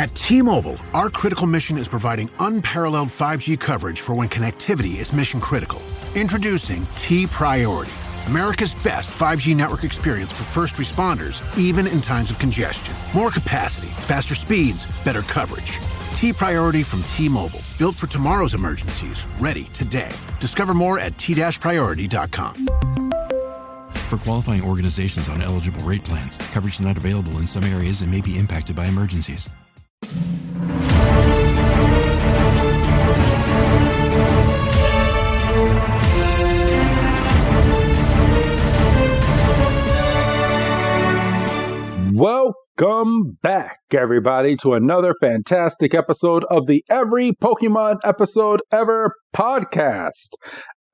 At T-Mobile, our critical mission is providing unparalleled 5G coverage for when connectivity is mission critical. Introducing T-Priority, America's best 5G network experience for first responders, even in times of congestion. More capacity, faster speeds, better coverage. T-Priority from T-Mobile, built for tomorrow's emergencies, ready today. Discover more at t-priority.com. For qualifying organizations on eligible rate plans, coverage not available in some areas and may be impacted by emergencies. Welcome back, everybody, to another fantastic episode of the Every Pokemon Episode Ever podcast.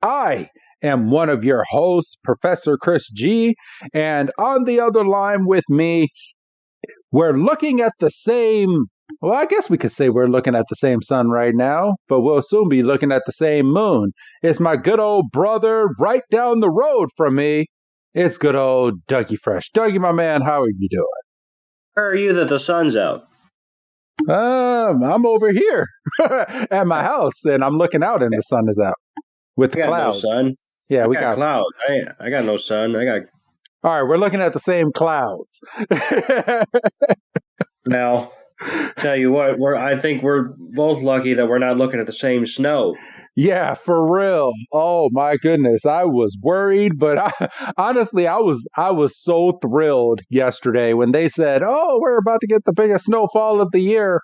I am one of your hosts, Professor Chris G, and on the other line with me, we're looking at the same, well, I guess we could say we're looking at the same sun right now, but we'll soon be looking at the same moon. It's my good old brother right down the road from me. It's good old Dougie Fresh. Dougie, my man, how are you doing? Where are you that the sun's out? I'm over here at my house, and I'm looking out, and the sun is out with the clouds. No sun. Yeah, we got clouds. I got no sun. All right, we're looking at the same clouds. Now, tell you what, I think we're both lucky that we're not looking at the same snow. Yeah, for real. Oh my goodness, I was worried, but honestly, I was so thrilled yesterday when they said, "Oh, we're about to get the biggest snowfall of the year,"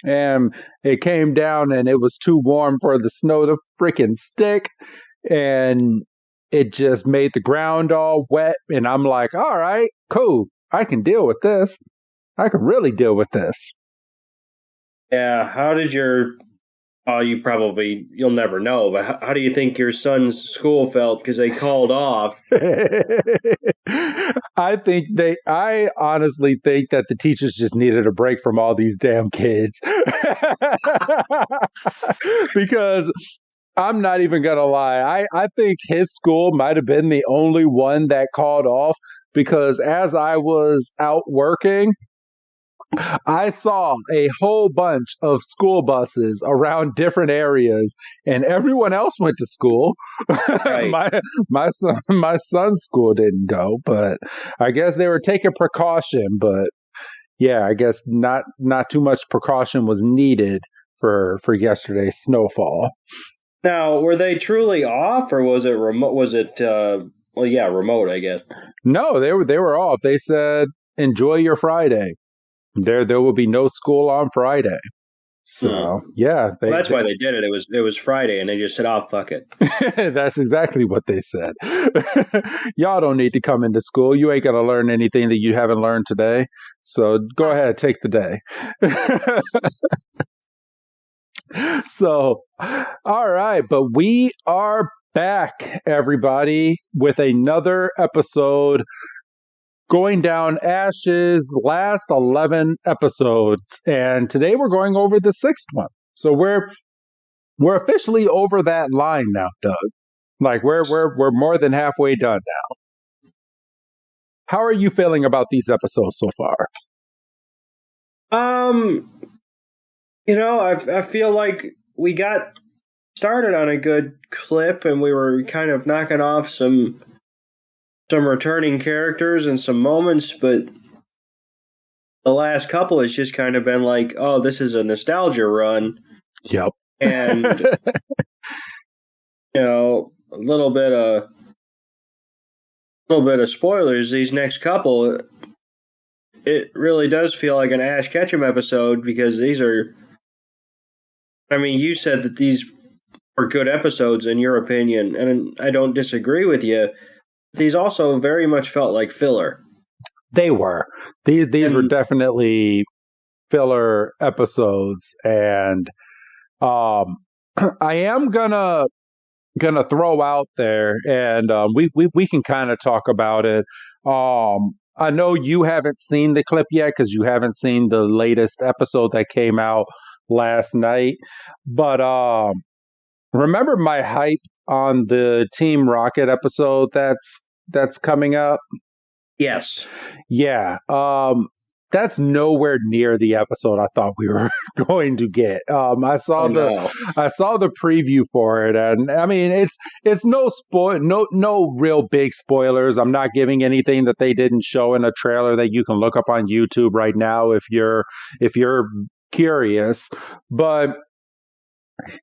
and it came down, and it was too warm for the snow to freaking stick, and it just made the ground all wet. And I'm like, "All right, cool, I can deal with this. I can really deal with this." Yeah, how did you'll never know, but how do you think your son's school felt because they called off? I honestly think that the teachers just needed a break from all these damn kids. Because I'm not even going to lie. I think his school might have been the only one that called off, because as I was out working, I saw a whole bunch of school buses around different areas, and everyone else went to school. Right. my son's school didn't go, but I guess they were taking precaution. But yeah, I guess not too much precaution was needed for yesterday's snowfall. Now, were they truly off, or was it remote? Was it remote, I guess. No, they were off. They said, "Enjoy your Friday. There will be no school on Friday." So yeah, that's why they did it. It was Friday, and they just said, "Oh, fuck it." That's exactly what they said. Y'all don't need to come into school. You ain't gonna learn anything that you haven't learned today. So go ahead, take the day. So, all right, but we are back, everybody, with another episode, going down Ash's last 11 episodes, and today we're going over the 6th one. So we're officially over that line now, Doug. Like we're more than halfway done now. How are you feeling about these episodes so far? I feel like we got started on a good clip, and we were kind of knocking off some returning characters and some moments, but the last couple has just kind of been like, oh, this is a nostalgia run. Yep. And a little bit of spoilers. These next couple, it really does feel like an Ash Ketchum episode, because these are, I mean, you said that these were good episodes in your opinion, and I don't disagree with you. These also very much felt like filler. They were. These were definitely filler episodes, and I am gonna throw out there, and we can kind of talk about it. I know you haven't seen the clip yet because you haven't seen the latest episode that came out last night, but remember my hype on the Team Rocket episode that's coming up? Yes. Yeah. that's nowhere near the episode I thought we were going to get. I saw the preview for it, and I mean it's no real big spoilers. I'm not giving anything that they didn't show in a trailer that you can look up on YouTube right now if you're curious. But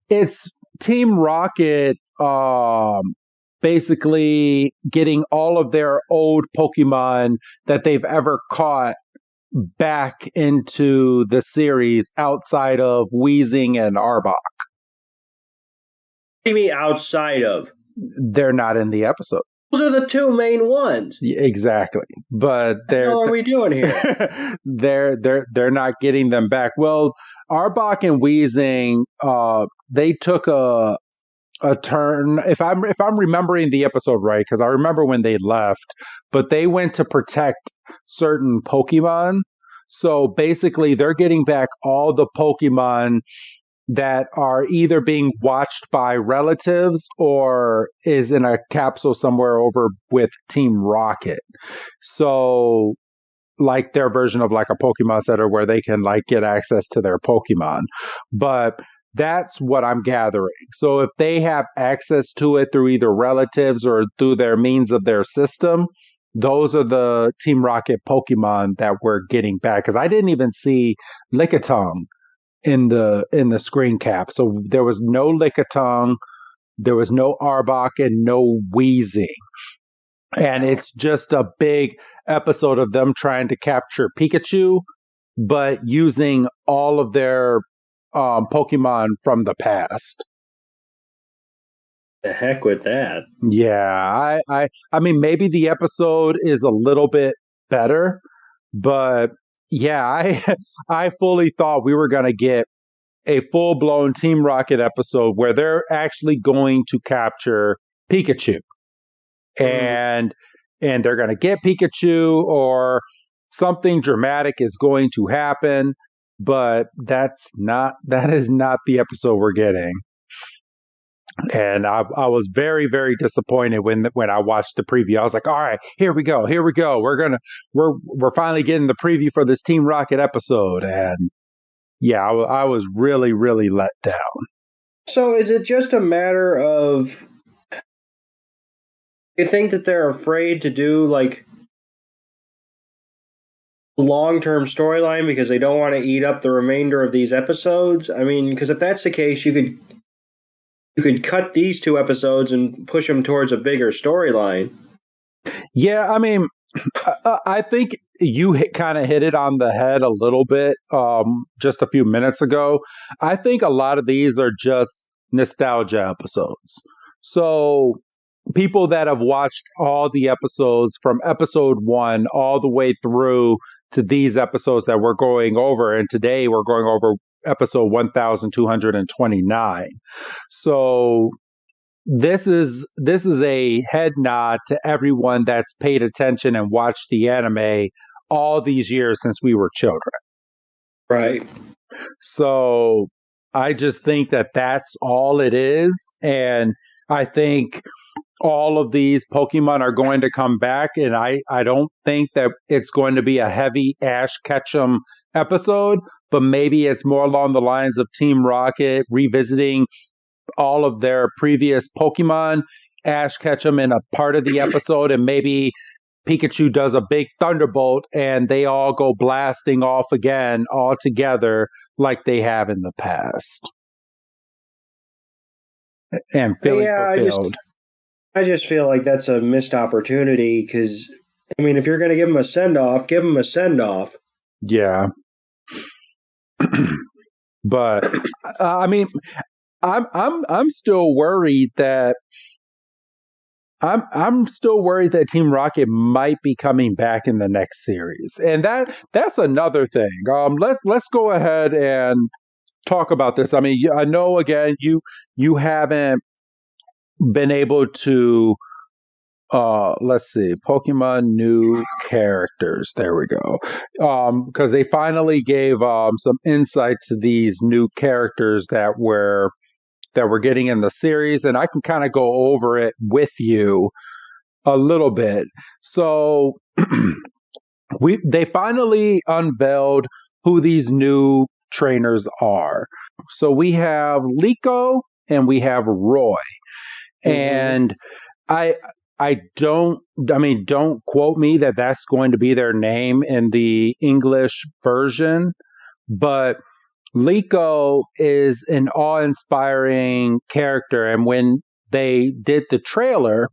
it's Team Rocket basically getting all of their old Pokemon that they've ever caught back into the series outside of Weezing and Arbok. What do you mean outside of? They're not in the episode. Those are the two main ones. Exactly. But What the hell are we doing here? they're not getting them back. Well, Arbok and Weezing, they took a turn. If I'm remembering the episode right, because I remember when they left, but they went to protect certain Pokemon. So basically, they're getting back all the Pokemon that are either being watched by relatives or is in a capsule somewhere over with Team Rocket. So like their version of like a Pokemon Center where they can like get access to their Pokemon. But that's what I'm gathering. So if they have access to it through either relatives or through their means of their system, those are the Team Rocket Pokemon that we're getting back. Because I didn't even see Lickitung in the screen cap. So there was no Lickitung, there was no Arbok, and no Weezing. And it's just a big episode of them trying to capture Pikachu, but using all of their Pokemon from the past. The heck with that. Yeah, I mean, maybe the episode is a little bit better, but yeah, I fully thought we were going to get a full-blown Team Rocket episode where they're actually going to capture Pikachu. And they're going to get Pikachu or something dramatic is going to happen, but that is not the episode we're getting. And I was very, very disappointed when I watched the preview. I was like, all right, here we go. We're finally getting the preview for this Team Rocket episode. And yeah, I was really, really let down. So is it just a matter of, you think that they're afraid to do like long-term storyline because they don't want to eat up the remainder of these episodes? I mean, because if that's the case, you could cut these two episodes and push them towards a bigger storyline. Yeah, I mean, I think you kind of hit it on the head a little bit just a few minutes ago. I think a lot of these are just nostalgia episodes. So people that have watched all the episodes from episode 1 all the way through to these episodes that we're going over, and today we're going over episode 1229. So this is a head nod to everyone that's paid attention and watched the anime all these years since we were children. Right. So I just think that that's all it is. And I think all of these Pokemon are going to come back. And I don't think that it's going to be a heavy Ash Ketchum episode, but maybe it's more along the lines of Team Rocket revisiting all of their previous Pokemon, Ash Ketchum in a part of the episode, and maybe Pikachu does a big thunderbolt and they all go blasting off again all together like they have in the past. And feeling fulfilled. I just feel like that's a missed opportunity because, I mean, if you're going to give them a send-off, give them a send-off. Yeah. But, I mean, I'm still worried that I'm still worried that Team Rocket might be coming back in the next series, and that's another thing. Let's go ahead and talk about this. I mean, I know again you haven't been able to. Let's see, Pokemon new characters. There we go. Because they finally gave some insight to these new characters that we're getting in the series, and I can kind of go over it with you a little bit. So they finally unveiled who these new trainers are. So we have Liko and we have Roy. And I don't quote me that that's going to be their name in the English version, but Liko is an awe-inspiring character. And when they did the trailer,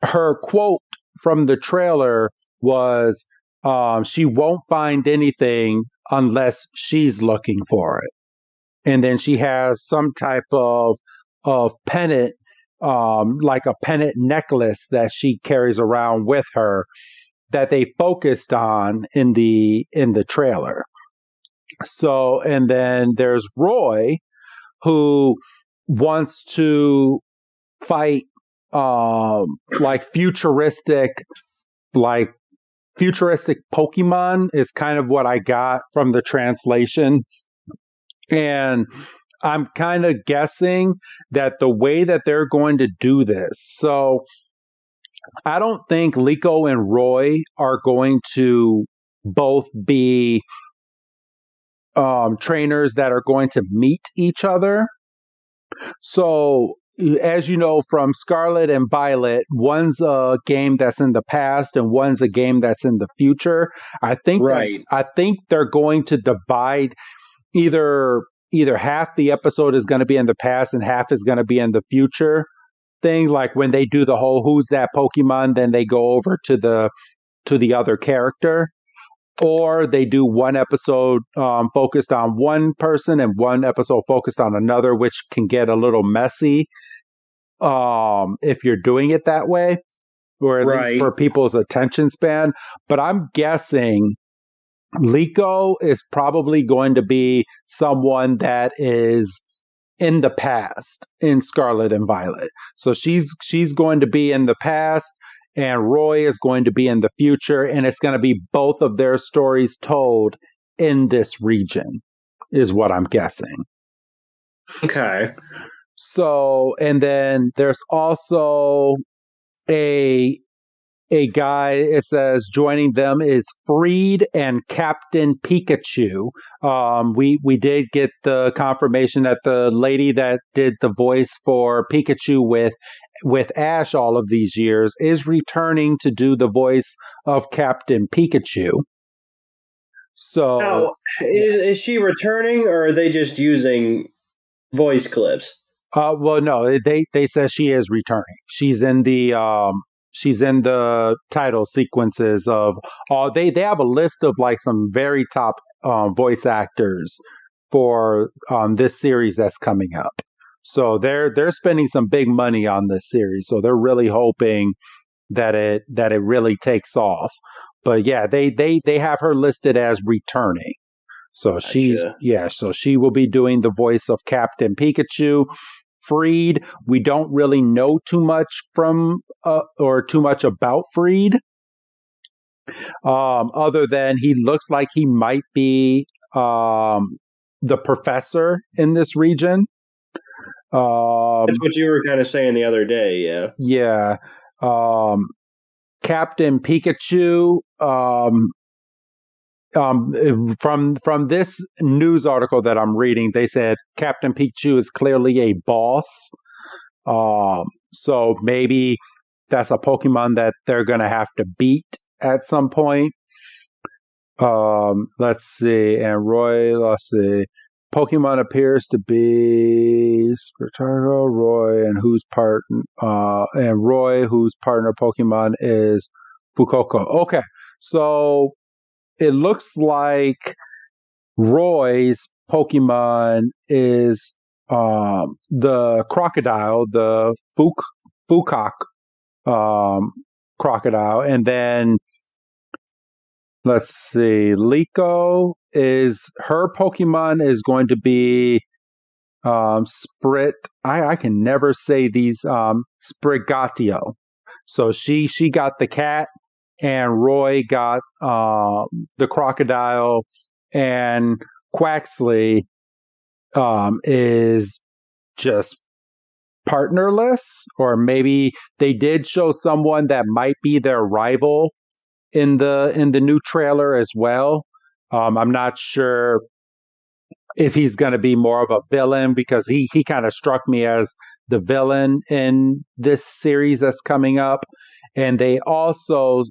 her quote from the trailer was, she won't find anything unless she's looking for it. And then she has some type of pennant, like a pennant necklace that she carries around with her that they focused on in the trailer. So, and then there's Roy, who wants to fight like futuristic Pokemon is kind of what I got from the translation. And I'm kind of guessing that the way that they're going to do this, so I don't think Liko and Roy are going to both be trainers that are going to meet each other. So, as you know from Scarlet and Violet, one's a game that's in the past and one's a game that's in the future. I think they're going to divide either half the episode is going to be in the past and half is going to be in the future thing. Like when they do the whole "Who's that Pokemon?" then they go over to the other character. Or they do one episode focused on one person and one episode focused on another, which can get a little messy if you're doing it that way, or at least for people's attention span. But I'm guessing Liko is probably going to be someone that is in the past in Scarlet and Violet. So she's going to be in the past, and Roy is going to be in the future, and it's going to be both of their stories told in this region, is what I'm guessing. Okay. So, and then there's also a guy, it says joining them is Freed and Captain Pikachu. We did get the confirmation that the lady that did the voice for Pikachu with Ash all of these years is returning to do the voice of Captain Pikachu. So now, is she returning, or are they just using voice clips? Well, no, they said she is returning. She's in the title sequences of all. They have a list of like some very top voice actors for this series that's coming up. So they're spending some big money on this series. So they're really hoping that it really takes off. But yeah, they have her listed as returning. So so she will be doing the voice of Captain Pikachu. Freed, we don't really know too much from or too much about Freed, other than he looks like he might be the professor in this region. That's what you were kind of saying the other day, yeah. Yeah. Captain Pikachu, from this news article that I'm reading, they said Captain Pikachu is clearly a boss. So maybe that's a Pokemon that they're going to have to beat at some point. Let's see. And Roy, let's see. Pokemon appears to be Squirtle, Roy, and Roy, whose partner Pokemon is Fuecoco. Okay, so it looks like Roy's Pokemon is the crocodile, the Fukok crocodile, and then let's see, Liko is her Pokemon is going to be Sprit. I can never say these Sprigatio. So she got the cat, and Roy got the crocodile, and Quaxley is just partnerless, or maybe they did show someone that might be their rival in the new trailer as well. I'm not sure if he's going to be more of a villain, because he kind of struck me as the villain in this series that's coming up. And they also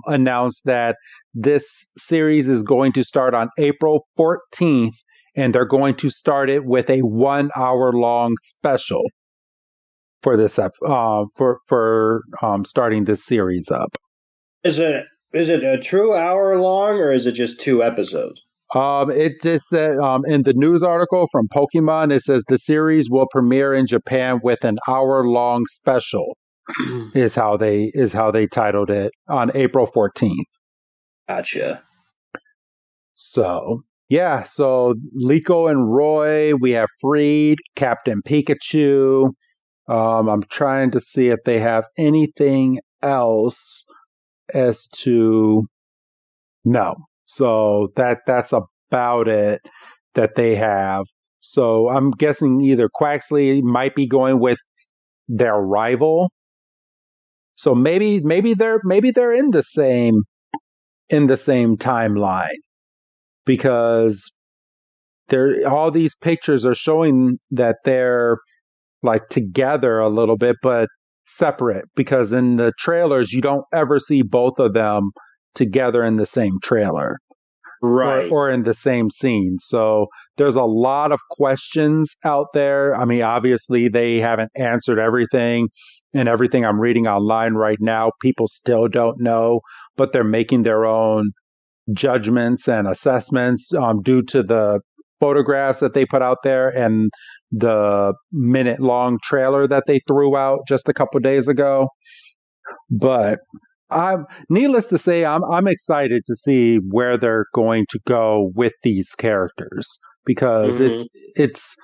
announced that this series is going to start on April 14th, and they're going to start it with a 1 hour long special for this starting this series up. Is it a true hour long, or is it just 2 episodes? It just said in the news article from Pokemon, it says the series will premiere in Japan with an hour-long special. is how they titled it on April 14th. Gotcha. So yeah, so Liko and Roy, we have freed Captain Pikachu. I'm trying to see if they have anything else as to no. So that's about it that they have. So I'm guessing either Quaxley might be going with their rival. So maybe they're in the same timeline, because all these pictures are showing that they're like together a little bit, but separate, because in the trailers you don't ever see both of them together in the same trailer, right, or in the same scene. So there's a lot of questions out there. I mean, obviously they haven't answered everything, and everything I'm reading online right now, people still don't know, but they're making their own judgments and assessments due to the photographs that they put out there and the minute-long trailer that they threw out just a couple days ago. But needless to say, I'm excited to see where they're going to go with these characters, because it's.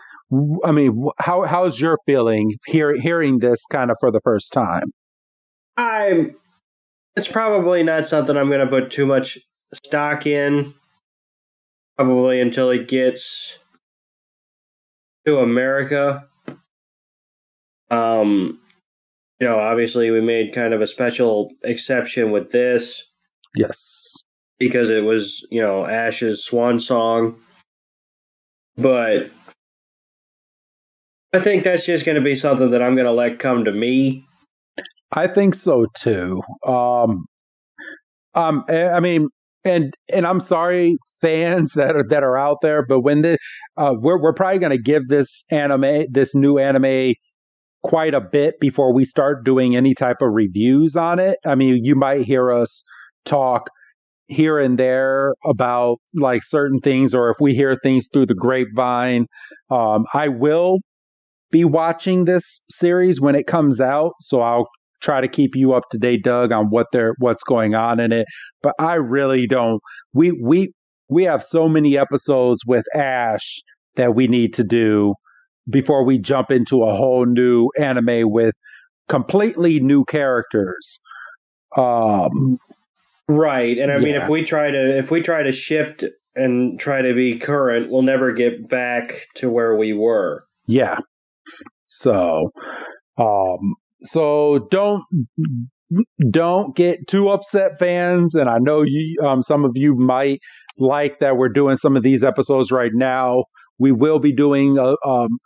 I mean, how's your feeling hearing this kind of for the first time? It's probably not something I'm going to put too much stock in, probably until it gets to America. Obviously we made kind of a special exception with this. Yes. Because it was, Ash's swan song. But I think that's just going to be something that I'm going to let come to me. I think so too. I mean, and I'm sorry, fans that are out there, but when we're probably going to give this new anime quite a bit before we start doing any type of reviews on it. I mean, you might hear us talk here and there about like certain things, or if we hear things through the grapevine. I will be watching this series when it comes out, so I'll try to keep you up to date, Doug, on what's going on in it. But I really don't. We have so many episodes with Ash that we need to do before we jump into a whole new anime with completely new characters. Right, and I mean, if we try to shift and try to be current, we'll never get back to where we were. Yeah. So don't get too upset, fans. And I know you, some of you might like that we're doing some of these episodes right now. We will be doing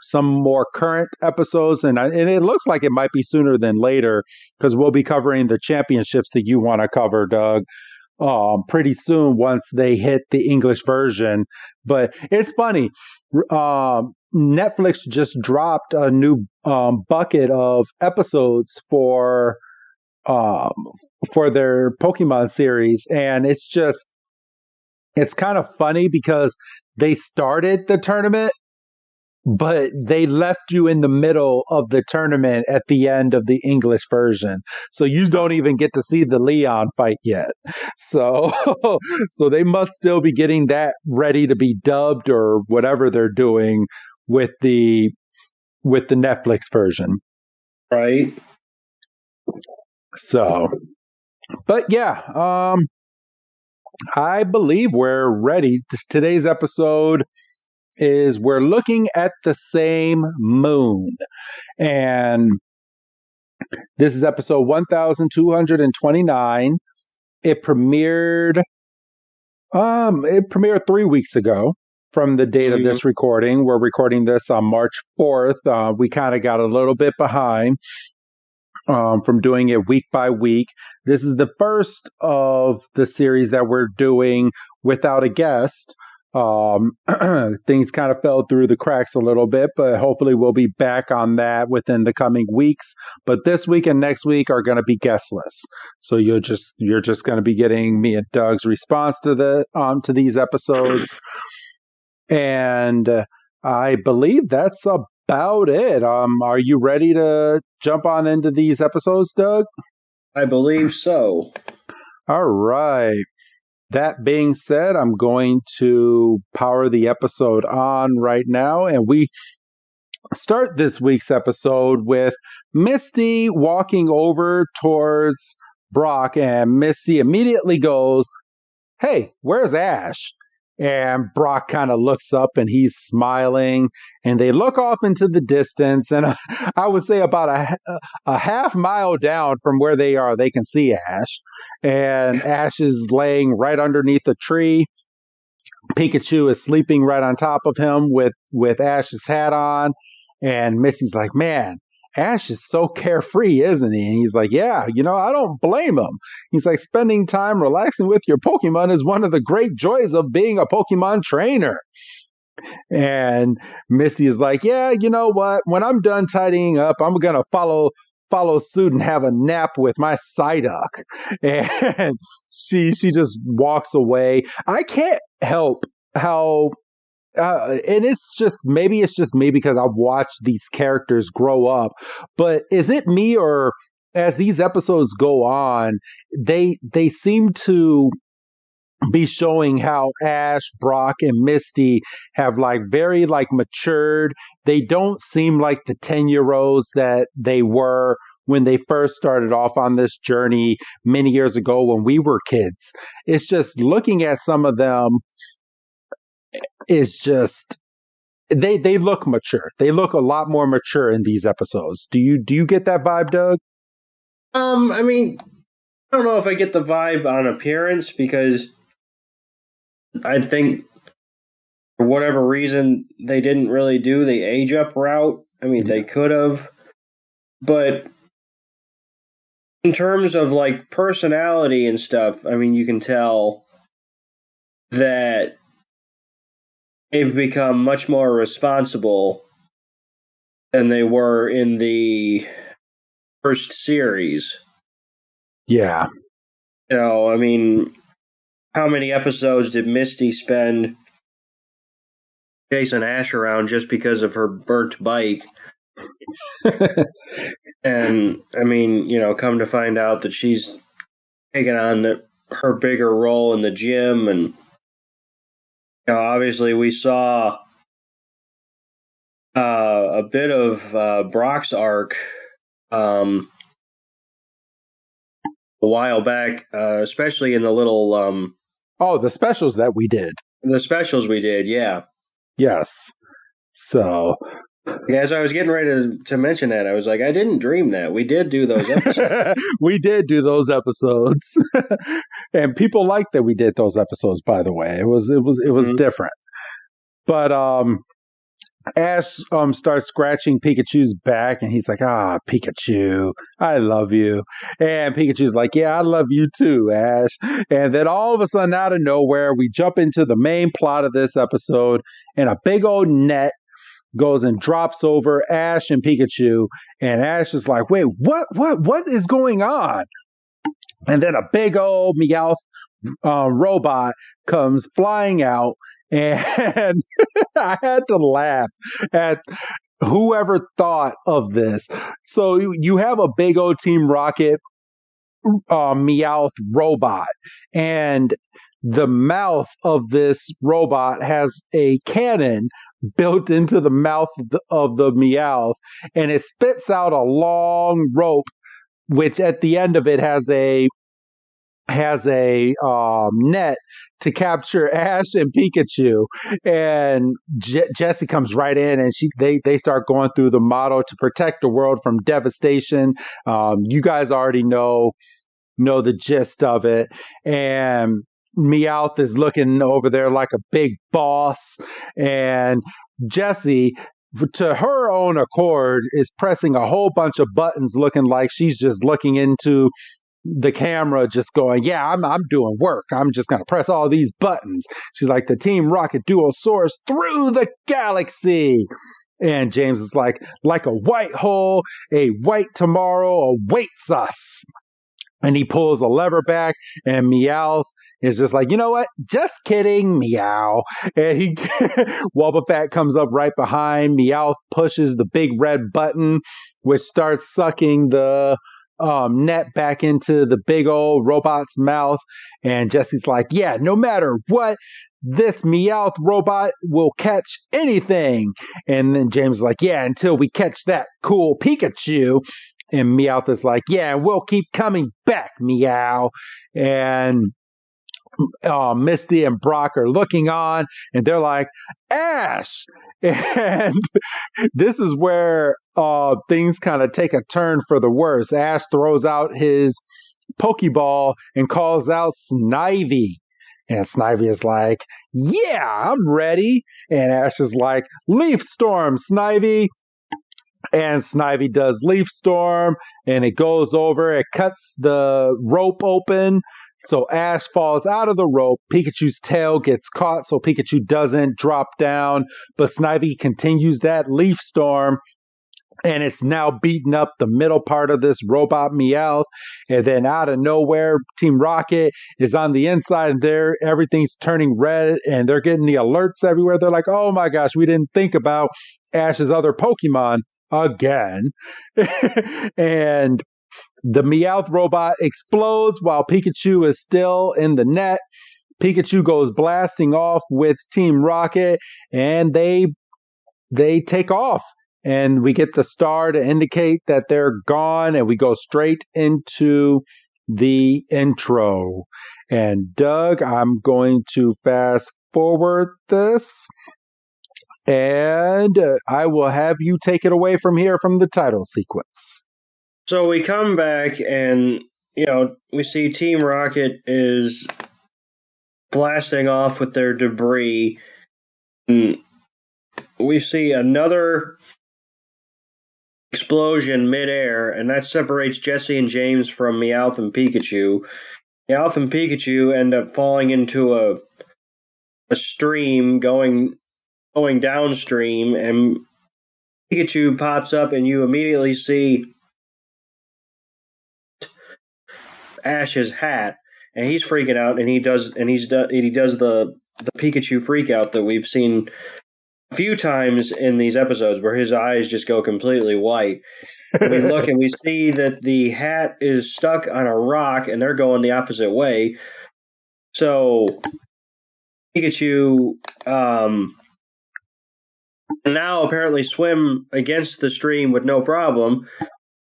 some more current episodes, and it looks like it might be sooner than later, because we'll be covering the championships that you want to cover, Doug, pretty soon once they hit the English version. But it's funny. Netflix just dropped a new bucket of episodes for their Pokemon series, and it's kind of funny because they started the tournament, but they left you in the middle of the tournament at the end of the English version. So you don't even get to see the Leon fight yet. So they must still be getting that ready to be dubbed or whatever they're doing with the Netflix version. Right. So, but yeah, I believe we're ready. Today's episode is we're looking at the same moon. And this is episode 1229. it premiered 3 weeks ago from the date of this recording. We're recording this on March 4th. We kind of got a little bit behind from doing it week by week. This is the first of the series that we're doing without a guest. Things kind of fell through the cracks a little bit, but hopefully we'll be back on that within the coming weeks. But this week and next week are going to be guestless, so you're just going to be getting me and Doug's response to these episodes, and I believe that's about it. Are you ready to jump on into these episodes, Doug? I believe so. All right. That being said, I'm going to power the episode on right now, and we start this week's episode with Misty walking over towards Brock, and Misty immediately goes, "Hey, where's Ash?" And Brock kind of looks up and he's smiling, and they look off into the distance. And I would say about a half mile down from where they are, they can see Ash. And Ash is laying right underneath a tree. Pikachu is sleeping right on top of him with Ash's hat on. And Misty's like, "Man, Ash is so carefree, isn't he?" And he's like, "Yeah, I don't blame him." He's like, "Spending time relaxing with your Pokemon is one of the great joys of being a Pokemon trainer." And Misty is like, "Yeah, you know what? When I'm done tidying up, I'm going to follow suit and have a nap with my Psyduck." And she just walks away. I can't help how and it's just me because I've watched these characters grow up. But is it me, or as these episodes go on, they seem to be showing how Ash, Brock, and Misty have very matured. They don't seem like the 10-year-olds that they were when they first started off on this journey many years ago when we were kids. It's just looking at some of them is just they look mature. They look a lot more mature in these episodes. Do you get that vibe, Doug? I mean, I don't know if I get the vibe on appearance, because I think for whatever reason they didn't really do the age up route. I mean, they could have, but in terms of personality and stuff, I mean, you can tell that they've become much more responsible than they were in the first series. Yeah. I mean, how many episodes did Misty spend chasing Ash around just because of her burnt bike? And, I mean, come to find out that she's taken on her bigger role in the gym, and obviously we saw a bit of Brock's arc a while back, especially in the little the specials that we did. The specials we did, yeah. Yes. So as I was getting ready to mention that, I was like, I didn't dream that. We did do those episodes. We did do those episodes. And people liked that we did those episodes, by the way. It was different. But Ash starts scratching Pikachu's back, and he's like, Pikachu, I love you. And Pikachu's like, yeah, I love you too, Ash. And then all of a sudden, out of nowhere, we jump into the main plot of this episode, and a big old net goes and drops over Ash and Pikachu, and Ash is like, wait, what is going on? And then a big old Meowth robot comes flying out, and I had to laugh at whoever thought of this. So you have a big old Team Rocket Meowth robot, and the mouth of this robot has a cannon built into the mouth of the Meowth, and it spits out a long rope, which at the end of it has a net to capture Ash and Pikachu. And Jessie comes right in, and they start going through the motto to protect the world from devastation. You guys already know know the gist of it. And Meowth is looking over there like a big boss. And Jessie, to her own accord, is pressing a whole bunch of buttons, looking like she's just looking into the camera, just going, yeah, I'm doing work. I'm just going to press all these buttons. She's like, the Team Rocket duo soars through the galaxy. And James is like a white hole, a white tomorrow awaits us. And he pulls a lever back, and Meowth is just like, you know what? Just kidding, meow. And he Wobbuffet comes up right behind. Meowth pushes the big red button, which starts sucking the net back into the big old robot's mouth. And Jesse's like, yeah, no matter what, this Meowth robot will catch anything. And then James is like, yeah, until we catch that cool Pikachu. And Meowth is like, yeah, we'll keep coming back, meow. And Misty and Brock are looking on, and they're like, Ash! And this is where things kind of take a turn for the worse. Ash throws out his Pokeball and calls out Snivy. And Snivy is like, yeah, I'm ready. And Ash is like, Leaf Storm, Snivy. And Snivy does Leaf Storm, and it goes over, it cuts the rope open, so Ash falls out of the rope. Pikachu's tail gets caught, so Pikachu doesn't drop down, but Snivy continues that Leaf Storm, and it's now beating up the middle part of this robot Meowth. And then out of nowhere, Team Rocket is on the inside, and everything's turning red, and they're getting the alerts everywhere. They're like, oh my gosh, we didn't think about Ash's other Pokemon again. And the Meowth robot explodes while Pikachu is still in the net. Pikachu goes blasting off with Team Rocket, and they take off. And we get the star to indicate that they're gone, and we go straight into the intro. And Doug, I'm going to fast forward this, and I will have you take it away from here from the title sequence. So we come back, and we see Team Rocket is blasting off with their debris. And we see another explosion midair, and that separates Jesse and James from Meowth and Pikachu. Meowth and Pikachu end up falling into a stream going downstream, and Pikachu pops up, and you immediately see Ash's hat, and he's freaking out, and he does the Pikachu freak out that we've seen a few times in these episodes, where his eyes just go completely white. And we look and we see that the hat is stuck on a rock, and they're going the opposite way. So Pikachu now apparently swim against the stream with no problem,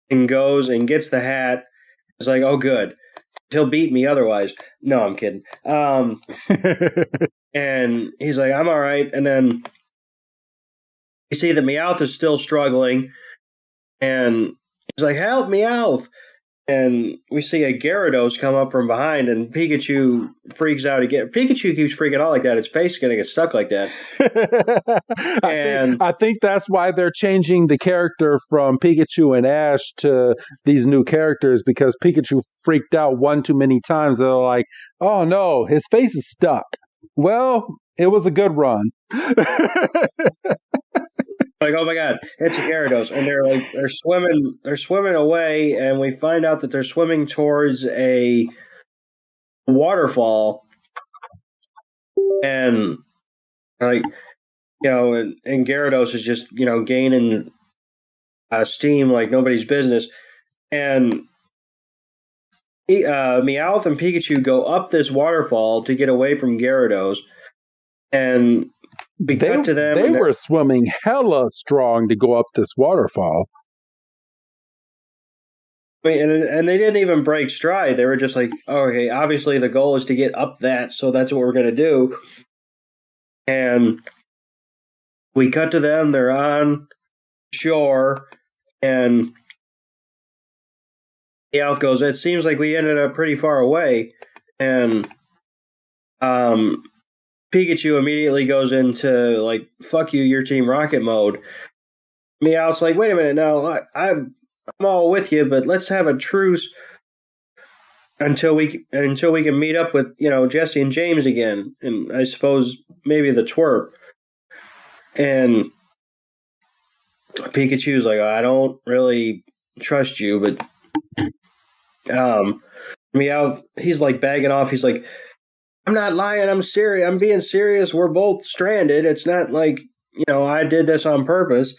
and goes and gets the hat. It's like, oh, good. He'll beat me otherwise. No, I'm kidding. And he's like, I'm all right. And then you see that Meowth is still struggling, and he's like, help, Meowth. And we see a Gyarados come up from behind, and Pikachu freaks out again. Pikachu keeps freaking out like that. Its face is going to get stuck like that. I think that's why they're changing the character from Pikachu and Ash to these new characters, because Pikachu freaked out one too many times. They're like, oh no, his face is stuck. Well, it was a good run. Like, oh my god, it's a Gyarados, and they're swimming away, and we find out that they're swimming towards a waterfall, and and Gyarados is just gaining steam like nobody's business, and Meowth and Pikachu go up this waterfall to get away from Gyarados, and we cut to them. They were swimming hella strong to go up this waterfall. And they didn't even break stride. They were just like, oh, okay, obviously the goal is to get up that, so that's what we're going to do. And we cut to them. They're on shore, and Meowth goes, it seems like we ended up pretty far away. And Pikachu immediately goes into, like, fuck you, your Team Rocket mode. Meowth's like, wait a minute, now, I'm all with you, but let's have a truce until we can meet up with, Jesse and James again, and I suppose maybe the twerp. And Pikachu's like, I don't really trust you, but Meowth, he's like bagging off. He's like, I'm not lying. I'm serious. I'm being serious. We're both stranded. It's not like, I did this on purpose.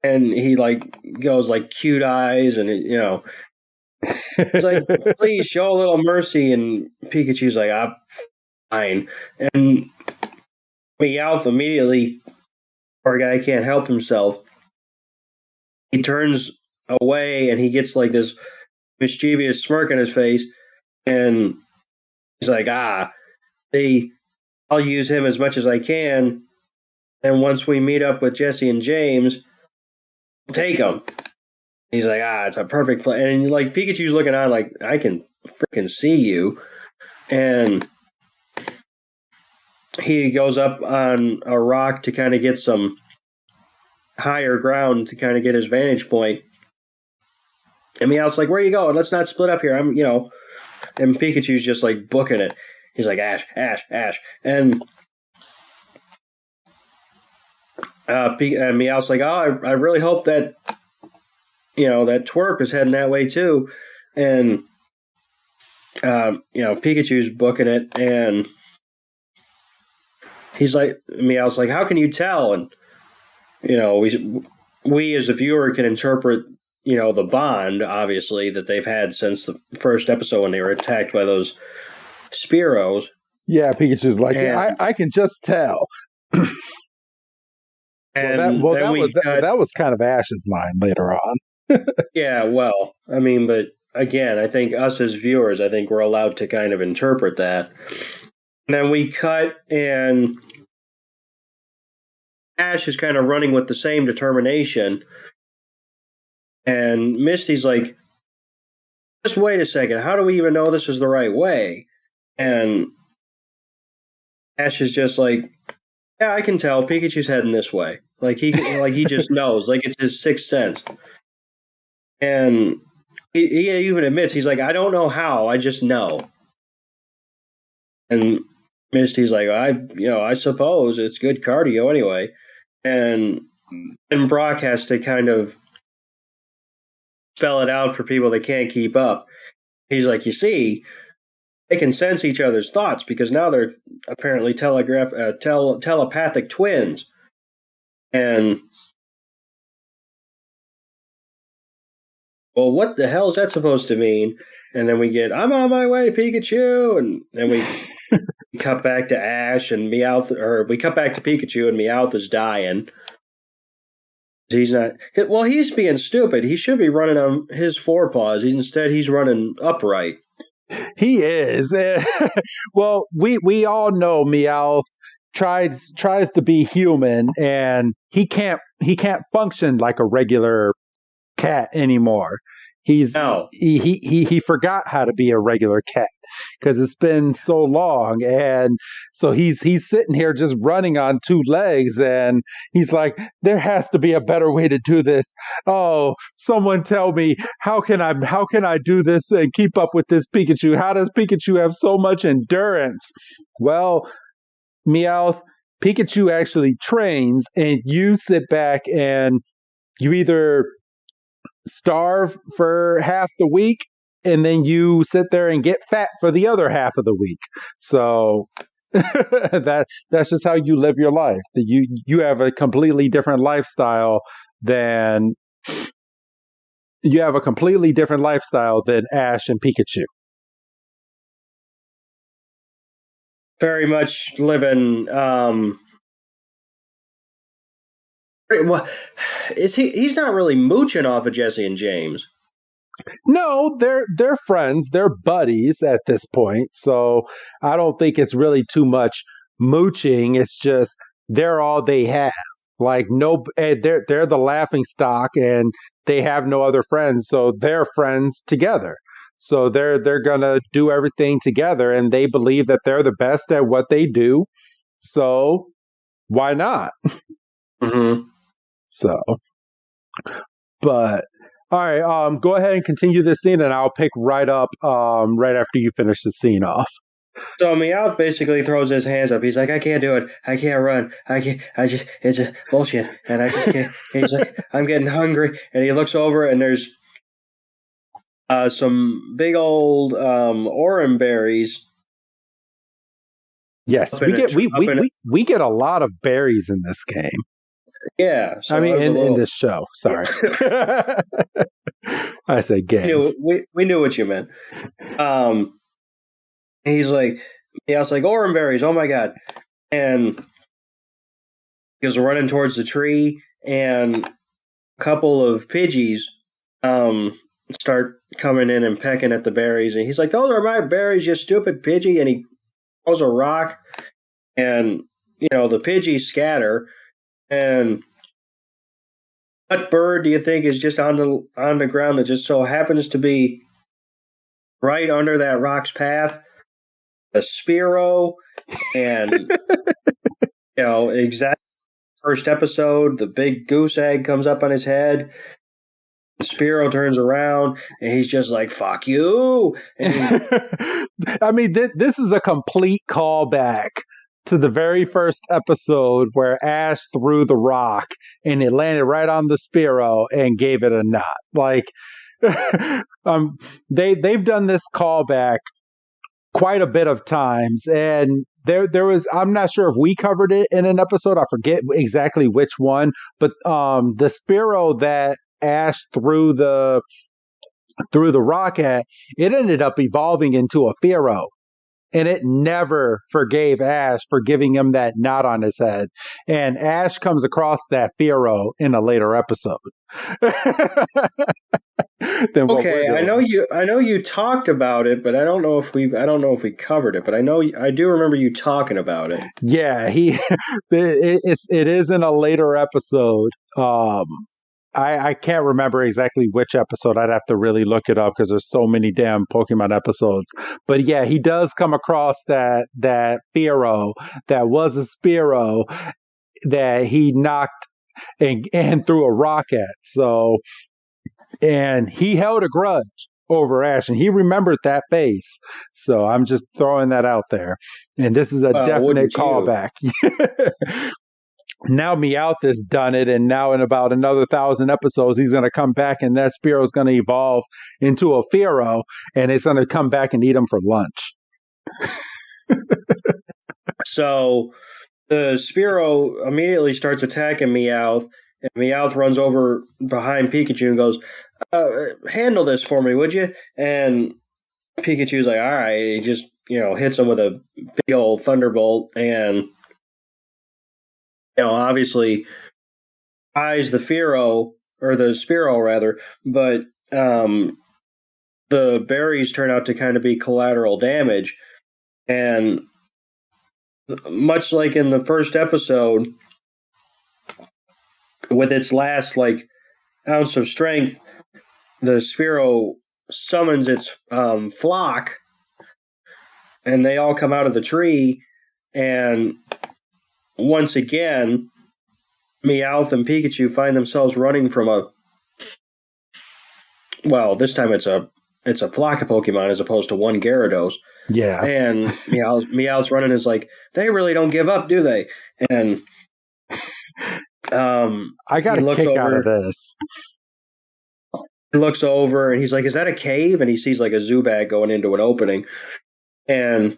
And he like goes like cute eyes and, he's like, please show a little mercy. And Pikachu's like, I'm fine. And Meowth immediately, poor guy can't help himself. He turns away and he gets like this mischievous smirk on his face. And he's like, I'll use him as much as I can. And once we meet up with Jesse and James, I'll take him. He's like, it's a perfect plan. And like Pikachu's looking on like, I can freaking see you. And he goes up on a rock to kind of get some higher ground to kind of get his vantage point. And Meowth's like, where are you going? Let's not split up here. And Pikachu's just like booking it. He's like, Ash. And Meowth's like, I really hope that, that twerp is heading that way too. And, Pikachu's booking it. And he's like, Meowth's like, how can you tell? And, we as the viewer can interpret, the bond, obviously, that they've had since the first episode when they were attacked by those Spearows. Yeah, Pikachu's like, I can just tell. That was kind of Ash's line later on. Yeah, well, I mean, but again, I think us as viewers, I think we're allowed to kind of interpret that. And then we cut, and Ash is kind of running with the same determination. And Misty's like, just wait a second. How do we even know this is the right way? And Ash is just like, yeah, I can tell. Pikachu's heading this way. Like he just knows. Like it's his sixth sense. And he even admits, he's like, I don't know how. I just know. And Misty's like, I suppose it's good cardio anyway. And Brock has to kind of spell it out for people that can't keep up. He's like, you see, they can sense each other's thoughts because now they're apparently telepathic twins. And, well, what the hell is that supposed to mean? And then we get, I'm on my way, Pikachu. And then we cut back to Ash and Meowth, or we cut back to Pikachu and Meowth is dying. He's not, well, he's being stupid. He should be running on his forepaws. Instead, he's running upright. He is. Well, we all know Meowth tries to be human, and he can't function like a regular cat anymore. He forgot how to be a regular cat because it's been so long, and so he's sitting here just running on two legs, and he's like, there has to be a better way to do this. Oh, someone tell me, how can I do this and keep up with this Pikachu? How does Pikachu have so much endurance? Well, Meowth, Pikachu actually trains, and you sit back and you either starve for half the week and then you sit there and get fat for the other half of the week. So that's just how you live your life. You have a completely different lifestyle than Ash and Pikachu. Very much living. He's not really mooching off of Jesse and James. No, they're friends, they're buddies at this point. So I don't think it's really too much mooching. It's just they're all they have. Like they're the laughing stock, and they have no other friends, so they're friends together. So they're gonna do everything together, and they believe that they're the best at what they do. So why not? Mm-hmm. So, but all right, go ahead and continue this scene, and I'll pick right up right after you finish the scene off. So Meowth basically throws his hands up. He's like, I can't do it. I can't run. It's a bullshit. And I just can't. He's like, I'm getting hungry. And he looks over and there's some big old orange berries. Yes, we get a lot of berries in this game. Yeah. So I mean, in this show. Sorry. I said game. We knew what you meant. He's like, Meowth's like, orange berries, oh my god. And he goes running towards the tree, and a couple of Pidgeys start coming in and pecking at the berries. And he's like, those are my berries, you stupid Pidgey. And he throws a rock, and, the Pidgeys scatter. And what bird do you think is just on the ground that just so happens to be right under that rock's path? A Spearow, and exactly first episode, the big goose egg comes up on his head. The Spearow turns around, and he's just like, "Fuck you!" I mean, this is a complete callback to the very first episode where Ash threw the rock, and it landed right on the Spearow and gave it a knot. Like, they've done this callback quite a bit of times, and there was, I'm not sure if we covered it in an episode, I forget exactly which one, but the Spearow that Ash threw the rock at, it ended up evolving into a Fearow, and it never forgave Ash for giving him that knot on his head, and Ash comes across that Fearow in a later episode. Okay, I know you talked about it, but I don't know if we covered it, but I do remember you talking about it. Yeah, it is in a later episode. I can't remember exactly which episode. I'd have to really look it up because there's so many damn Pokemon episodes. But yeah, he does come across that Fearow that was a Spearow that he knocked and threw a rock at. So, and he held a grudge over Ash, and he remembered that face. So I'm just throwing that out there. And this is a definite callback. Now Meowth has done it, and now in about another 1,000 episodes, he's going to come back, and that Spearow is going to evolve into a Fearow, and it's going to come back and eat him for lunch. So the Spearow immediately starts attacking Meowth, and Meowth runs over behind Pikachu and goes, handle this for me, would you? And Pikachu's like, all right. He just, hits him with a big old thunderbolt, and obviously eyes the Spearow rather, but the berries turn out to kind of be collateral damage. And much like in the first episode, with its last ounce of strength, the Spearow summons its flock, and they all come out of the tree, and once again, Meowth and Pikachu find themselves running from this time it's a flock of Pokemon as opposed to one Gyarados. Yeah. And Meowth's running is like, they really don't give up, do they? And I got a kick out of this. He looks over and he's like, is that a cave? And he sees like a Zubat going into an opening. And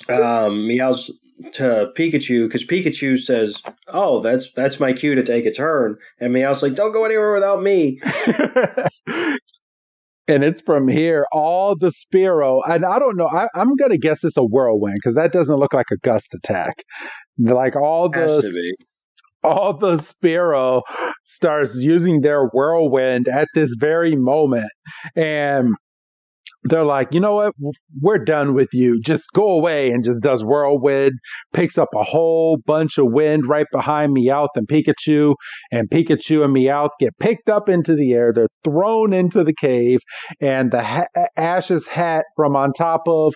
Meowth's to Pikachu, because Pikachu says, oh, that's my cue to take a turn. And Meowth's like, don't go anywhere without me. And it's from here, all the Spearow, and I don't know, I'm going to guess it's a whirlwind, because that doesn't look like a gust attack. Like all the Spearow starts using their whirlwind at this very moment. And they're like, you know what? We're done with you. Just go away, and just does whirlwind, picks up a whole bunch of wind right behind Meowth and Pikachu. And Pikachu and Meowth get picked up into the air. They're thrown into the cave, and the Ash's hat from on top of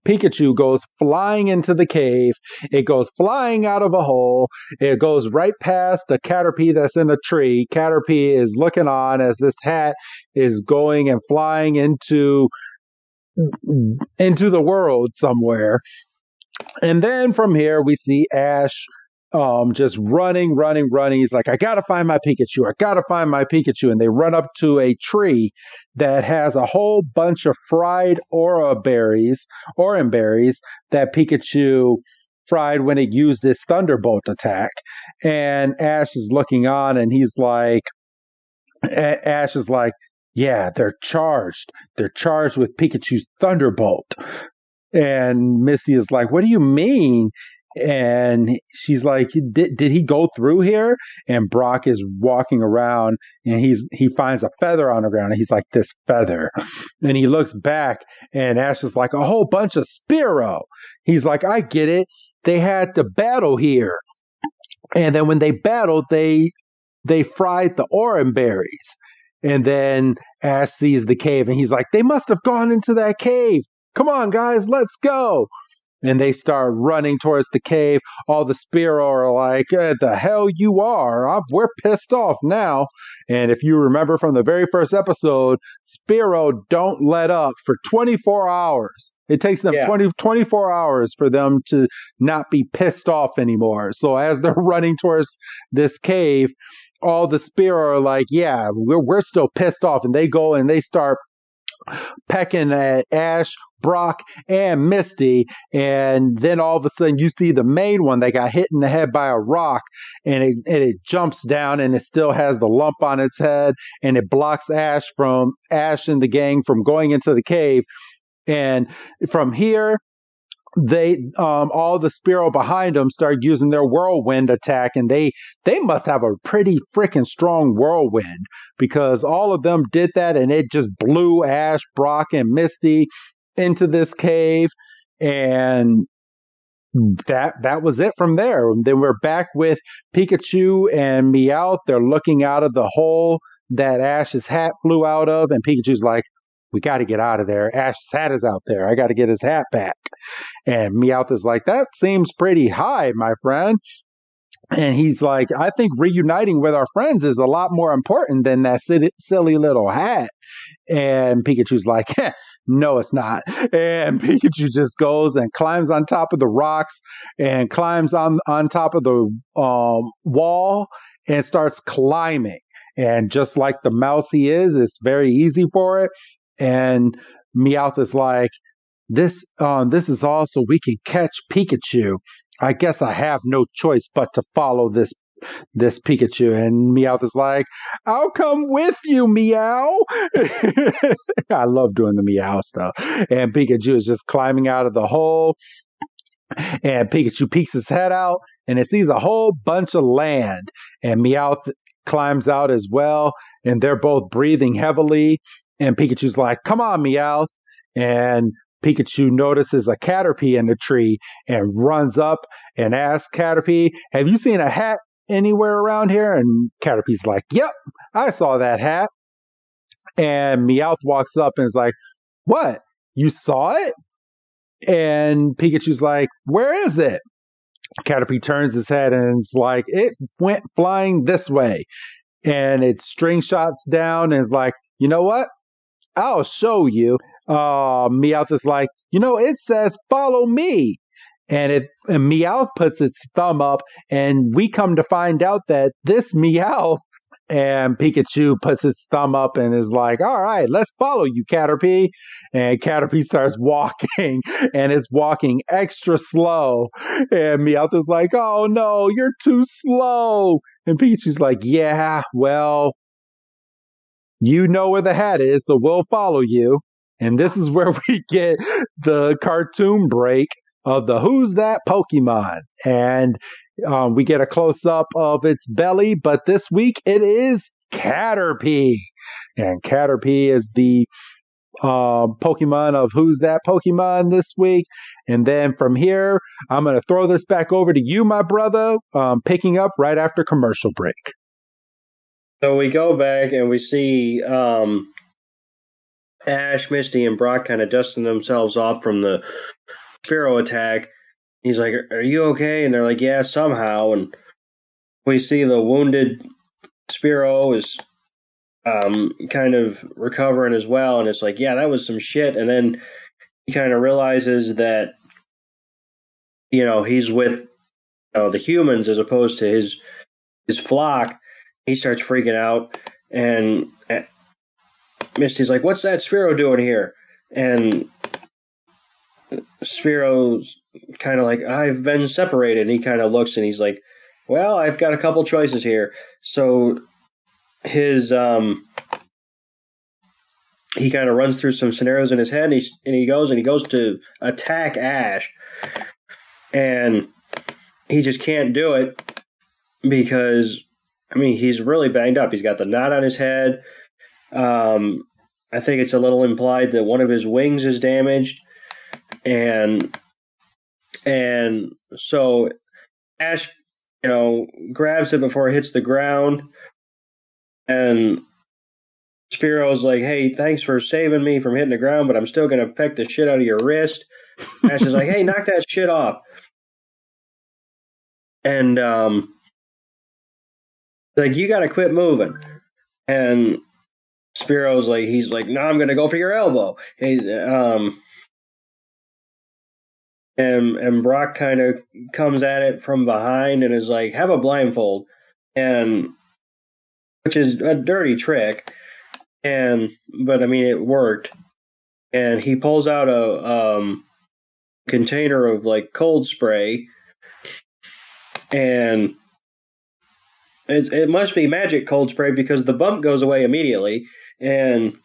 Pikachu goes flying into the cave. It goes flying out of a hole. It goes right past a Caterpie that's in a tree. Caterpie is looking on as this hat is going and flying into the world somewhere. And then from here, we see Ash just running. He's like, I gotta find my Pikachu. I gotta find my Pikachu. And they run up to a tree that has a whole bunch of fried orange berries that Pikachu fried when it used its Thunderbolt attack. And Ash is looking on, and Ash is like, yeah, they're charged. They're charged with Pikachu's Thunderbolt. And Misty is like, what do you mean? And she's like, did he go through here? And Brock is walking around, and he finds a feather on the ground, and he's like, this feather. And he looks back, and Ash is like, a whole bunch of Spearow. He's like, I get it. They had to battle here. And then when they battled, they fried the orange berries. And then Ash sees the cave, and he's like, they must have gone into that cave. Come on, guys, let's go. And they start running towards the cave. All the Spearow are like, the hell you are. We're pissed off now. And if you remember from the very first episode, Spearow don't let up for 24 hours. It takes them 24 hours for them to not be pissed off anymore. So as they're running towards this cave, all the Spearow are like, yeah, we're still pissed off. And they go and they start pecking at Ash, Brock, and Misty. And then all of a sudden you see the main one that got hit in the head by a rock, and it jumps down, and it still has the lump on its head, and it blocks Ash and the gang from going into the cave. And from here, they all the Spearow behind them start using their whirlwind attack, and they must have a pretty freaking strong whirlwind, because all of them did that, and it just blew Ash, Brock, and Misty into this cave. And that was it from there. And then we're back with Pikachu and Meowth. They're looking out of the hole that Ash's hat flew out of, and Pikachu's like, we got to get out of there. Ash's hat is out there. I got to get his hat back. And Meowth is like, that seems pretty high, my friend. And he's like, I think reuniting with our friends is a lot more important than that silly little hat. And Pikachu's like, no, it's not. And Pikachu just goes and climbs on top of the rocks and climbs on top of the wall and starts climbing. And just like the mouse he is, it's very easy for it. And Meowth is like, this is all so we can catch Pikachu. I guess I have no choice but to follow this Pikachu. And Meowth is like, I'll come with you, Meow. I love doing the Meow stuff. And Pikachu is just climbing out of the hole. And Pikachu peeks his head out, and it sees a whole bunch of land. And Meowth climbs out as well. And they're both breathing heavily. And Pikachu's like, come on, Meowth. And Pikachu notices a Caterpie in the tree and runs up and asks Caterpie, have you seen a hat anywhere around here? And Caterpie's like, yep, I saw that hat. And Meowth walks up and is like, what? You saw it? And Pikachu's like, where is it? Caterpie turns his head and is like, it went flying this way. And it string shots down and is like, you know what? I'll show you. Meowth is like, it says follow me. And Meowth puts its thumb up, and we come to find out that this Meowth, and Pikachu puts its thumb up and is like, all right, let's follow you, Caterpie. And Caterpie starts walking, and it's walking extra slow. And Meowth is like, oh no, you're too slow. And Pikachu's like, yeah, well, you know where the hat is, so we'll follow you. And this is where we get the cartoon break of the Who's That Pokemon. And we get a close-up of its belly, but this week it is Caterpie. And Caterpie is the Pokemon of Who's That Pokemon this week. And then from here, I'm going to throw this back over to you, my brother, picking up right after commercial break. So we go back and we see Ash, Misty, and Brock kind of dusting themselves off from the Spearow attack. He's like, "Are you okay?" And they're like, "Yeah, somehow." And we see the wounded Spearow is kind of recovering as well. And it's like, yeah, that was some shit. And then he kind of realizes that, he's with the humans as opposed to his flock. He starts freaking out. And Misty's like, "What's that Spearow doing here?" And Spearow's kind of like, "I've been separated." And he kind of looks and he's like, "Well, I've got a couple choices here." So his he kind of runs through some scenarios in his head, and he goes to attack Ash, and he just can't do it because he's really banged up. He's got the knot on his head. I think it's a little implied that one of his wings is damaged, and so Ash, grabs it before it hits the ground, and Spearow's like, "Hey, thanks for saving me from hitting the ground, but I'm still going to peck the shit out of your wrist." Ash is like, "Hey, knock that shit off." And like, "You got to quit moving." And Spearow's like, he's like, "No, I'm going to go for your elbow." And Brock kind of comes at it from behind and is like, "Have a blindfold," which is a dirty trick. But it worked. And he pulls out a container of like cold spray, and it must be magic cold spray because the bump goes away immediately. And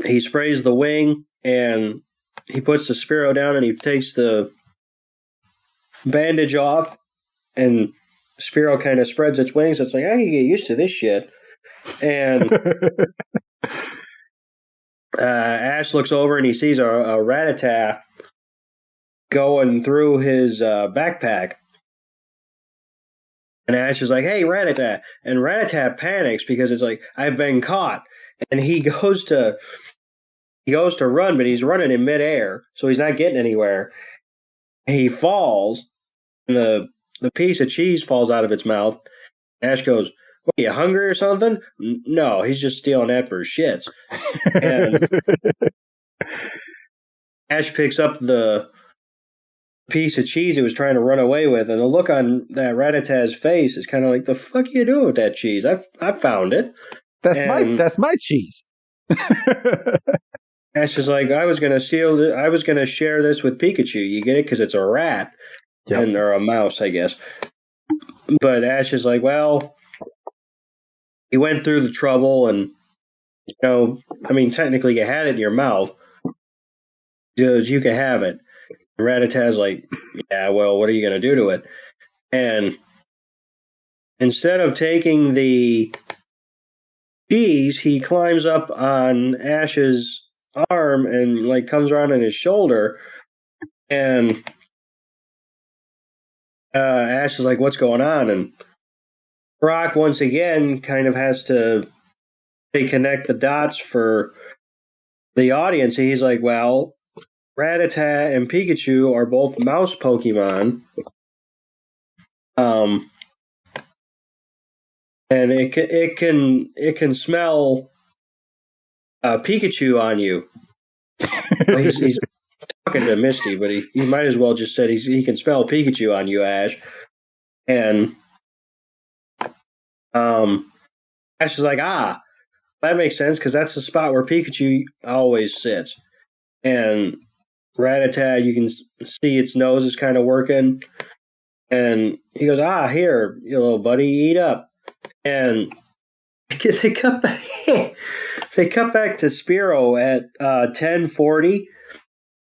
he sprays the wing, and he puts the Spearow down, and he takes the bandage off, and Spearow kind of spreads its wings. It's like, I can get used to this shit. And Ash looks over and he sees a Rattata going through his backpack. And Ash is like, "Hey, Rattata." And Rattata panics because it's like, "I've been caught." And he goes to run, but he's running in midair, so he's not getting anywhere. He falls, and the piece of cheese falls out of its mouth. Ash goes, "What, are you hungry or something?" No, he's just stealing that for shits. And Ash picks up the piece of cheese he was trying to run away with, and the look on that Rattata's face is kind of like, "The fuck are you doing with that cheese? I found it. That's my cheese." Ash is like, I was going to share this with Pikachu. You get it? Because it's a rat. Yep. Or a mouse, I guess. But Ash is like, well, he went through the trouble, and, technically you had it in your mouth. You can have it. And Rattata's like, yeah, well, what are you going to do to it? And instead of taking the cheese, he climbs up on Ash's arm and comes around on his shoulder, and Ash is like, "What's going on?" And Brock once again kind of has to connect the dots for the audience. He's like, "Well, Rattata and Pikachu are both mouse Pokemon, and it can smell Pikachu on you." Well, he's talking to Misty, but he might as well just said he can spell Pikachu on you, Ash. And Ash is like, that makes sense because that's the spot where Pikachu always sits. And Rattata, you can see its nose is kind of working. And he goes, here, you little buddy, eat up. And they cut back. They cut back to Spearow at 10:40,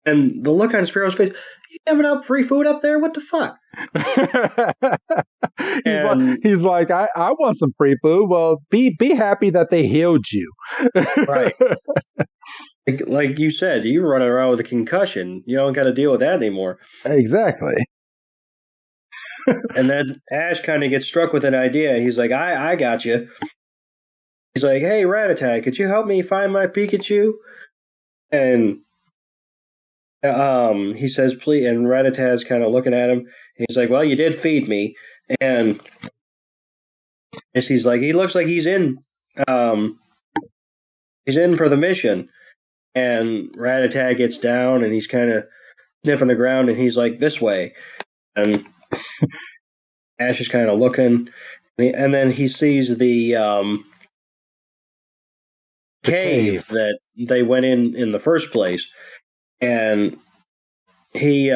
and the look on Spearow's face, "You having out free food up there? What the fuck?" He's like, I want some free food. Well, be happy that they healed you. Right. Like you said, you run around with a concussion. You don't got to deal with that anymore. Exactly. And then Ash kind of gets struck with an idea. He's like, I got you. He's like, hey, Rattata, could you help me find my Pikachu? And he says, please. And Rattata's kind of looking at him. He's like, well, you did feed me. And he's like, he looks like he's in for the mission. And Rattata gets down and he's kind of sniffing the ground and he's like, this way. And Ash is kind of looking. And then he sees the cave that they went in the first place. And they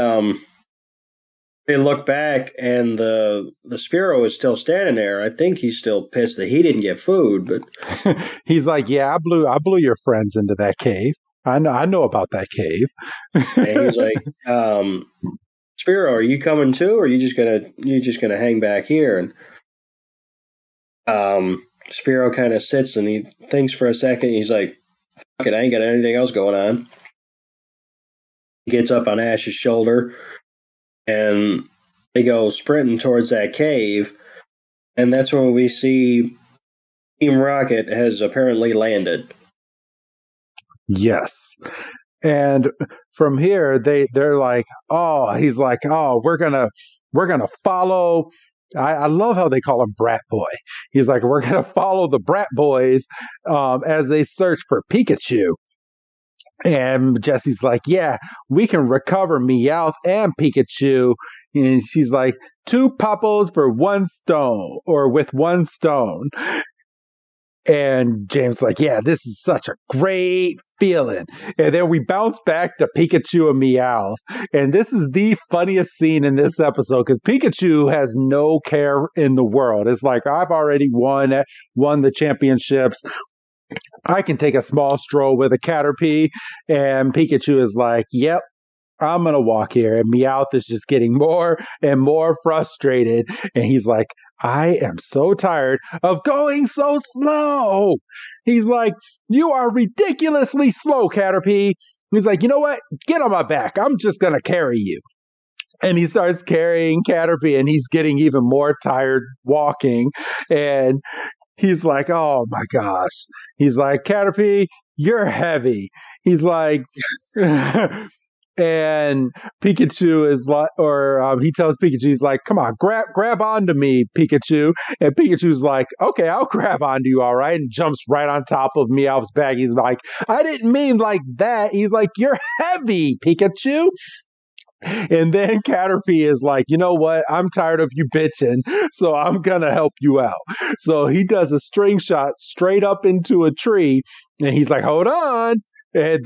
look back and the Spearow is still standing there. I think he's still pissed that he didn't get food, but he's like, yeah, I blew your friends into that cave. I know about that cave. And he's like, Spearow, are you coming too, or are you just gonna hang back here? And Spearow kind of sits and he thinks for a second. He's like, fuck it, I ain't got anything else going on. He gets up on Ash's shoulder and they go sprinting towards that cave. And that's when we see Team Rocket has apparently landed. Yes. And from here, they're like, oh, he's like, oh, we're gonna follow. I love how they call him Brat Boy. He's like, we're gonna follow the Brat Boys as they search for Pikachu. And Jessie's like, yeah, we can recover Meowth and Pikachu. And she's like, 2 poppos for 1 stone, or with 1 stone. And James like, yeah, this is such a great feeling. And then we bounce back to Pikachu and Meowth. And this is the funniest scene in this episode because Pikachu has no care in the world. It's like, I've already won the championships. I can take a small stroll with a Caterpie. And Pikachu is like, yep, I'm going to walk here. And Meowth is just getting more and more frustrated. And he's like, I am so tired of going so slow. He's like, you are ridiculously slow, Caterpie. He's like, you know what? Get on my back. I'm just going to carry you. And he starts carrying Caterpie and he's getting even more tired walking. And he's like, oh my gosh. He's like, Caterpie, you're heavy. He's like, and Pikachu is like, he tells Pikachu, he's like, come on, grab onto me, Pikachu. And Pikachu's like, okay, I'll grab onto you, all right. And jumps right on top of Meowth's back. He's like, I didn't mean like that. He's like, you're heavy, Pikachu. And then Caterpie is like, you know what? I'm tired of you bitching, so I'm going to help you out. So he does a string shot straight up into a tree, and he's like, hold on. And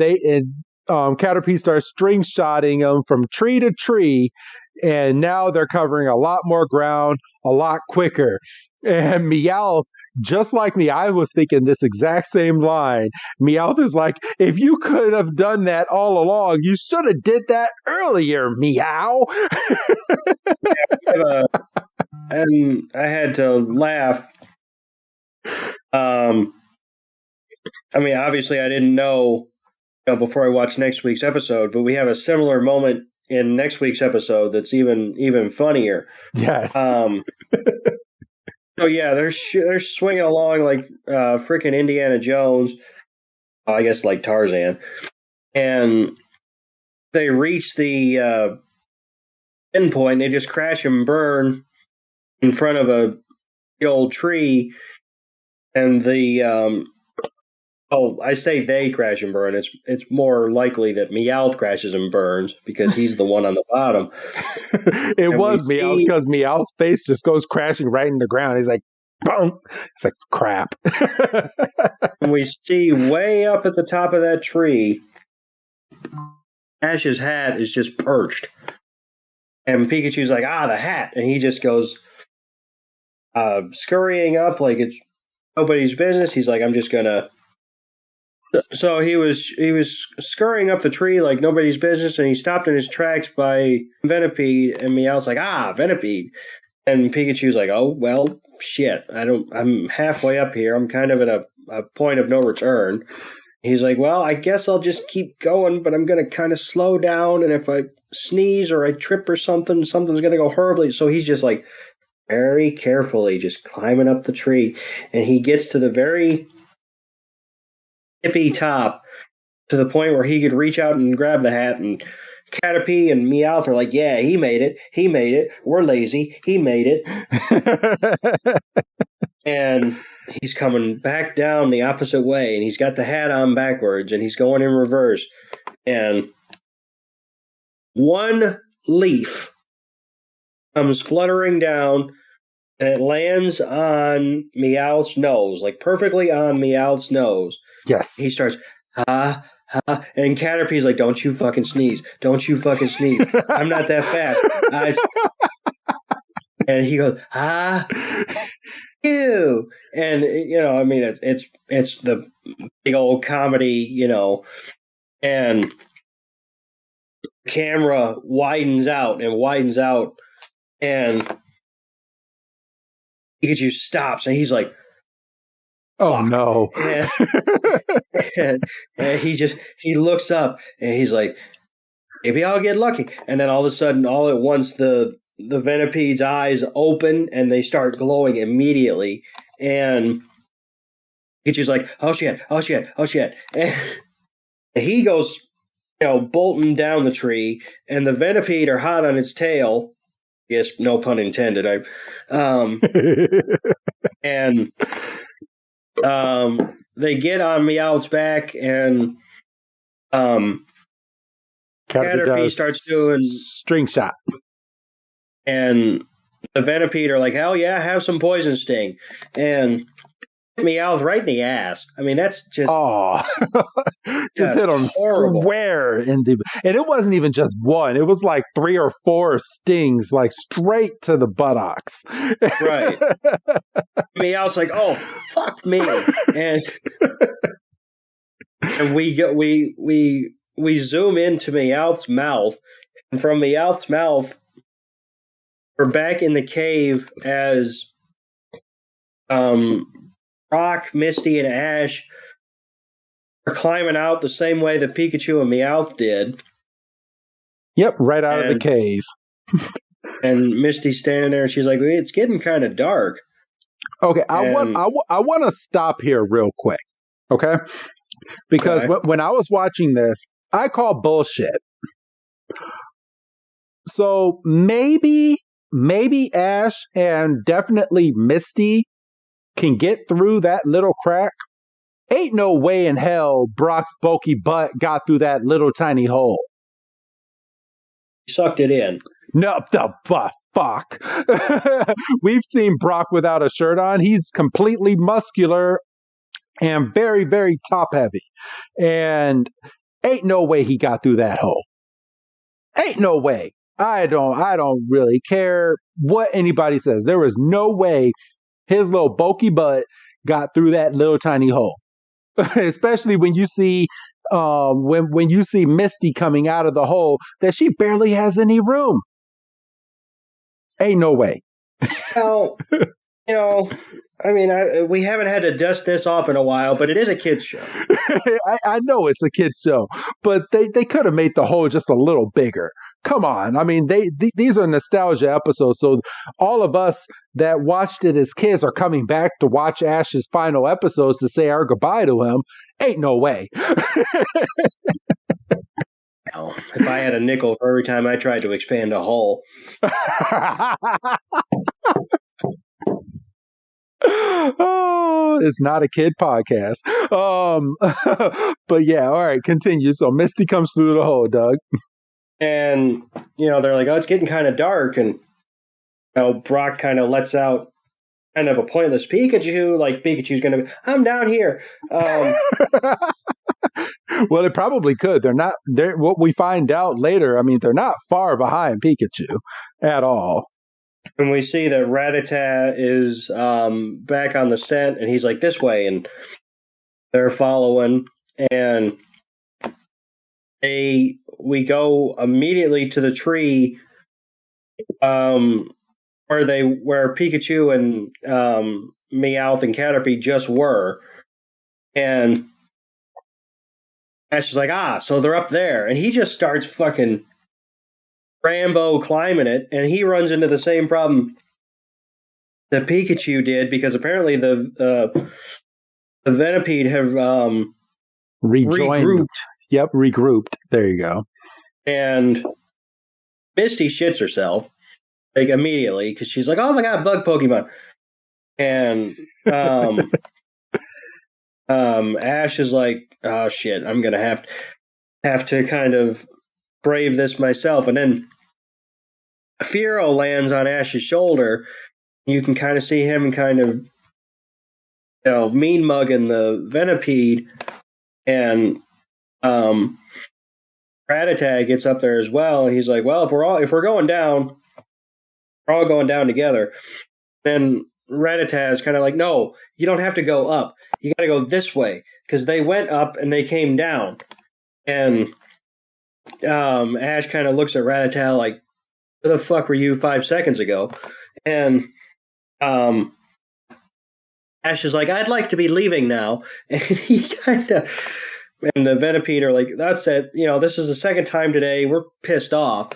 Caterpie starts string shotting him from tree to tree, and now they're covering a lot more ground a lot quicker. And Meowth, just like me, I was thinking this exact same line. Meowth is like, if you could have done that all along, you should have did that earlier, Meow. And I had to laugh. I mean, obviously I didn't know before I watched next week's episode, but we have a similar moment in next week's episode that's even funnier. Yes. So yeah, they're swinging along like freaking Indiana Jones, I guess like Tarzan, and they reach the end point. They just crash and burn in front of the old tree, and I say they crash and burn. It's more likely that Meowth crashes and burns because he's the one on the bottom. It was Meowth because Meowth's face just goes crashing right in the ground. He's like, boom. It's like, crap. And we see way up at the top of that tree, Ash's hat is just perched. And Pikachu's like, the hat. And he just goes scurrying up like it's nobody's business. He's like, I'm just going to. So he was scurrying up the tree like nobody's business, and he stopped in his tracks by Venipede, and Meowth's like, Venipede. And Pikachu's like, oh, well, shit. I'm halfway up here. I'm kind of at a point of no return. He's like, well, I guess I'll just keep going, but I'm going to kind of slow down. And if I sneeze or I trip or something's going to go horribly. So he's just like very carefully just climbing up the tree. And he gets to the very tippy top to the point where he could reach out and grab the hat. And Caterpie and Meowth are like, yeah, he made it. He made it. We're lazy. He made it. And he's coming back down the opposite way, and he's got the hat on backwards, and he's going in reverse. And one leaf comes fluttering down, and it lands on Meowth's nose, like perfectly on Meowth's nose. Yes. He starts, ha, ha, and Caterpie's like, don't you fucking sneeze. Don't you fucking sneeze. I'm not that fast. And he goes, ah. Ew. And I mean, it's the big old comedy, and the camera widens out, and Pikachu stops, and he's like, oh no. And he looks up, and he's like, maybe I'll get lucky. And then all of a sudden, all at once, the Venipede's eyes open and they start glowing immediately. And Pikachu's like, oh shit. And he goes, bolting down the tree, and the Venipede are hot on its tail. Yes, no pun intended. And they get on Meowth's back, and Caterpie starts doing string shot. And the Venipede are like, hell yeah, have some poison sting. And Meowth right in the ass. I mean, that's just... Oh, just hit him horrible. Square. And it wasn't even just one. It was like 3 or 4 stings, like straight to the buttocks. Right. Meowth's like, oh, fuck me. And we zoom into Meowth's mouth. And from Meowth's mouth, we're back in the cave as Brock, Misty, and Ash are climbing out the same way that Pikachu and Meowth did. Yep, right out of the cave. And Misty's standing there, and she's like, it's getting kind of dark. Okay, I want to stop here real quick, okay? Because when I was watching this, I call bullshit. So maybe Ash and definitely Misty can get through that little crack. Ain't no way in hell Brock's bulky butt got through that little tiny hole. He sucked it in. No, the fuck. We've seen Brock without a shirt on. He's completely muscular and very, very top heavy. And ain't no way he got through that hole. Ain't no way. I don't really care what anybody says. There was no way his little bulky butt got through that little tiny hole. Especially when you see when you see Misty coming out of the hole that she barely has any room. Ain't no way. Well, I mean, we haven't had to dust this off in a while, but it is a kid's show. I know it's a kid's show, but they could have made the hole just a little bigger. Come on. I mean, these are nostalgia episodes, so all of us that watched it as kids are coming back to watch Ash's final episodes to say our goodbye to him. Ain't no way. If I had a nickel for every time I tried to expand a hole. Oh, it's not a kid podcast. But yeah, all right, continue. So Misty comes through the hole, Doug. And, they're like, oh, it's getting kind of dark. And, Brock kind of lets out kind of a pointless Pikachu. Like, Pikachu's going to be, I'm down here. Well, it probably could. They're what we find out later. I mean, they're not far behind Pikachu at all. And we see that Rattata is back on the scent, and he's like, this way. And they're following. And we go immediately to the tree where where Pikachu and Meowth and Caterpie just were, and Ash is like, so they're up there, and he just starts fucking Rambo climbing it, and he runs into the same problem that Pikachu did, because apparently the Venipede have regrouped. Yep, regrouped. There you go. And Misty shits herself like immediately because she's like, "Oh my god, bug Pokemon!" And Ash is like, "Oh shit, I'm gonna have to kind of brave this myself." And then Fearow lands on Ash's shoulder. You can kind of see him kind of, mean mugging the Venipede, and Rattata gets up there as well. And he's like, "Well, if we're going down, we're all going down together." Then Rattata is kind of like, "No, you don't have to go up. You got to go this way," because they went up and they came down. And Ash kind of looks at Rattata like, "Where the fuck were you 5 seconds ago?" And Ash is like, "I'd like to be leaving now." And he kind of, and the Venipede are like, "That's it. This is the second time today. We're pissed off."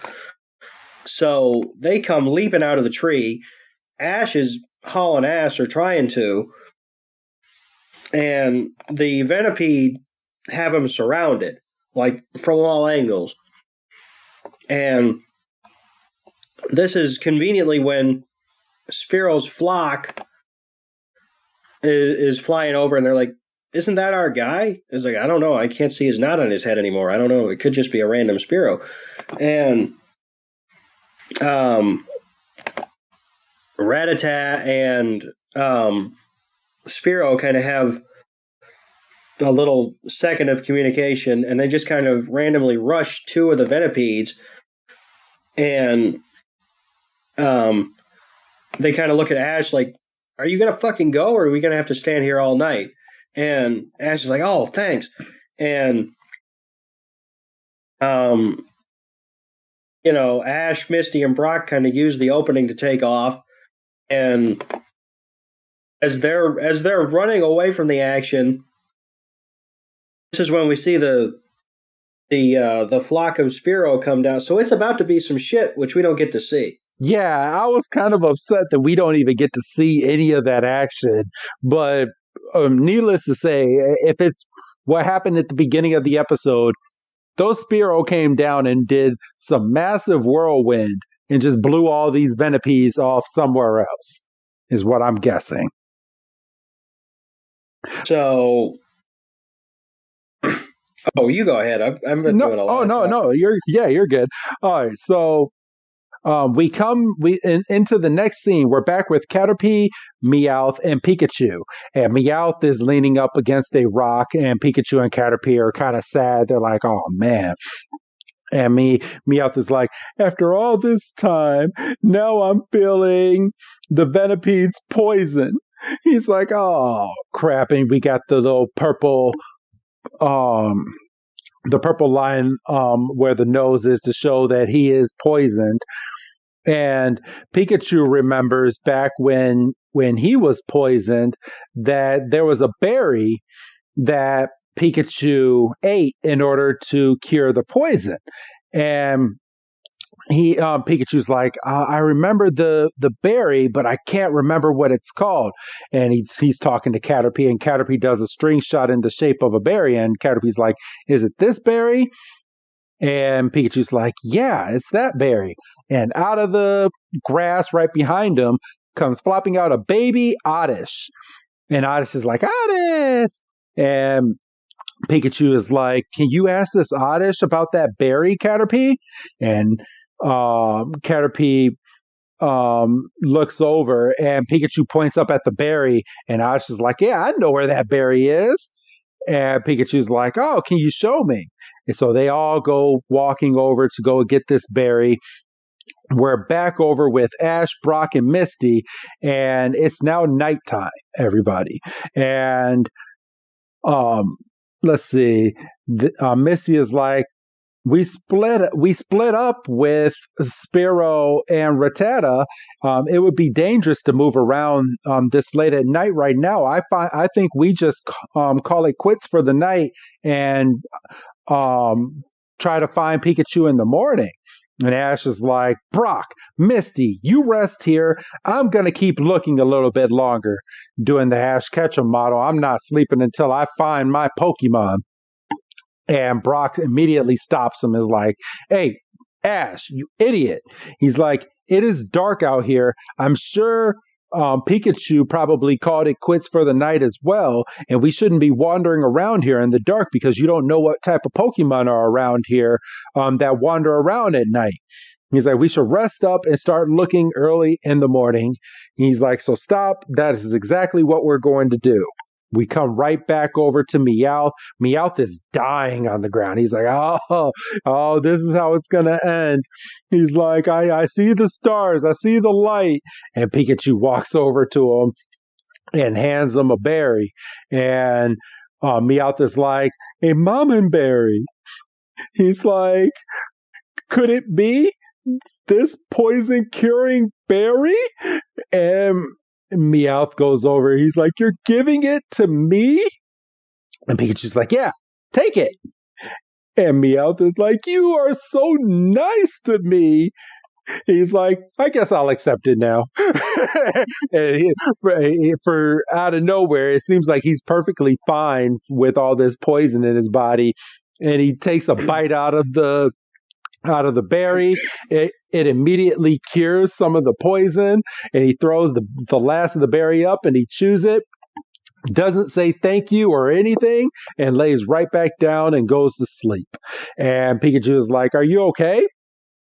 So they come leaping out of the tree. Ash is hauling ass, or trying to. And the Venipede have him surrounded, like from all angles. And this is conveniently when Spearow's flock is flying over, and they're like, "Isn't that our guy?" It's like, "I don't know. I can't see his knot on his head anymore. I don't know. It could just be a random Spearow." And Rattata and Spearow kind of have a little second of communication, and they just kind of randomly rush two of the Venipedes, and they kind of look at Ash like, "Are you going to fucking go, or are we going to have to stand here all night?" And Ash is like, "Oh, thanks." And, Ash, Misty, and Brock kind of use the opening to take off. And as they're running away from the action, this is when we see the flock of Spearow come down. So it's about to be some shit, which we don't get to see. Yeah, I was kind of upset that we don't even get to see any of that action. But needless to say, if it's what happened at the beginning of the episode, those Spearow came down and did some massive whirlwind and just blew all these Venipedes off somewhere else, is what I'm guessing. So, you go ahead. I've been doing a lot. No. You're good. All right, so we come into the next scene. We're back with Caterpie, Meowth, and Pikachu. And Meowth is leaning up against a rock, and Pikachu and Caterpie are kind of sad. They're like, "Oh man." And Meowth is like, "After all this time, now I'm feeling the Venipede's poison." He's like, "Oh crap!" And we got the little purple, the purple line where the nose is to show that he is poisoned. And Pikachu remembers back when he was poisoned that there was a berry that Pikachu ate in order to cure the poison. And Pikachu's like, "I remember the berry, but I can't remember what it's called." And he's talking to Caterpie, and Caterpie does a string shot in the shape of a berry, and Caterpie's like, "Is it this berry?" And Pikachu's like, "Yeah, it's that berry." And out of the grass right behind him comes flopping out a baby Oddish. And Oddish is like, "Oddish!" And Pikachu is like, "Can you ask this Oddish about that berry, Caterpie?" And Caterpie looks over, and Pikachu points up at the berry, and Oddish is like, "Yeah, I know where that berry is." And Pikachu's like, "Oh, can you show me?" And so they all go walking over to go get this berry. We're back over with Ash, Brock, and Misty, and it's now nighttime, everybody. And let's see, Misty is like, we split up with Spiro and Rattata. It would be dangerous to move around this late at night right now. I think we just call it quits for the night and try to find Pikachu in the morning. And Ash is like, Brock, Misty, you rest here. I'm going to keep looking a little bit longer, doing the Ash Ketchum model. I'm not sleeping until I find my Pokemon. And Brock immediately stops him, is like, hey, Ash, you idiot. He's like, it is dark out here. I'm sure Pikachu probably called it quits for the night as well. And we shouldn't be wandering around here in the dark because you don't know what type of Pokemon are around here that wander around at night. He's like, we should rest up and start looking early in the morning. He's like, so stop. That is exactly what we're going to do. We come right back over to Meowth. Meowth is dying on the ground. He's like, oh, this is how it's going to end. He's like, I see the stars. I see the light. And Pikachu walks over to him and hands him a berry. And Meowth is like, a Mammon berry. He's like, could it be this poison curing berry? And Meowth goes over. He's like, you're giving it to me? And Pikachu's like, yeah, take it. And Meowth is like, you are so nice to me. He's like, I guess I'll accept it now. And for out of nowhere, it seems like he's perfectly fine with all this poison in his body. And he takes a bite out of the berry. It immediately cures some of the poison, and he throws the last of the berry up and he chews it, doesn't say thank you or anything, and lays right back down and goes to sleep. And Pikachu is like, are you okay?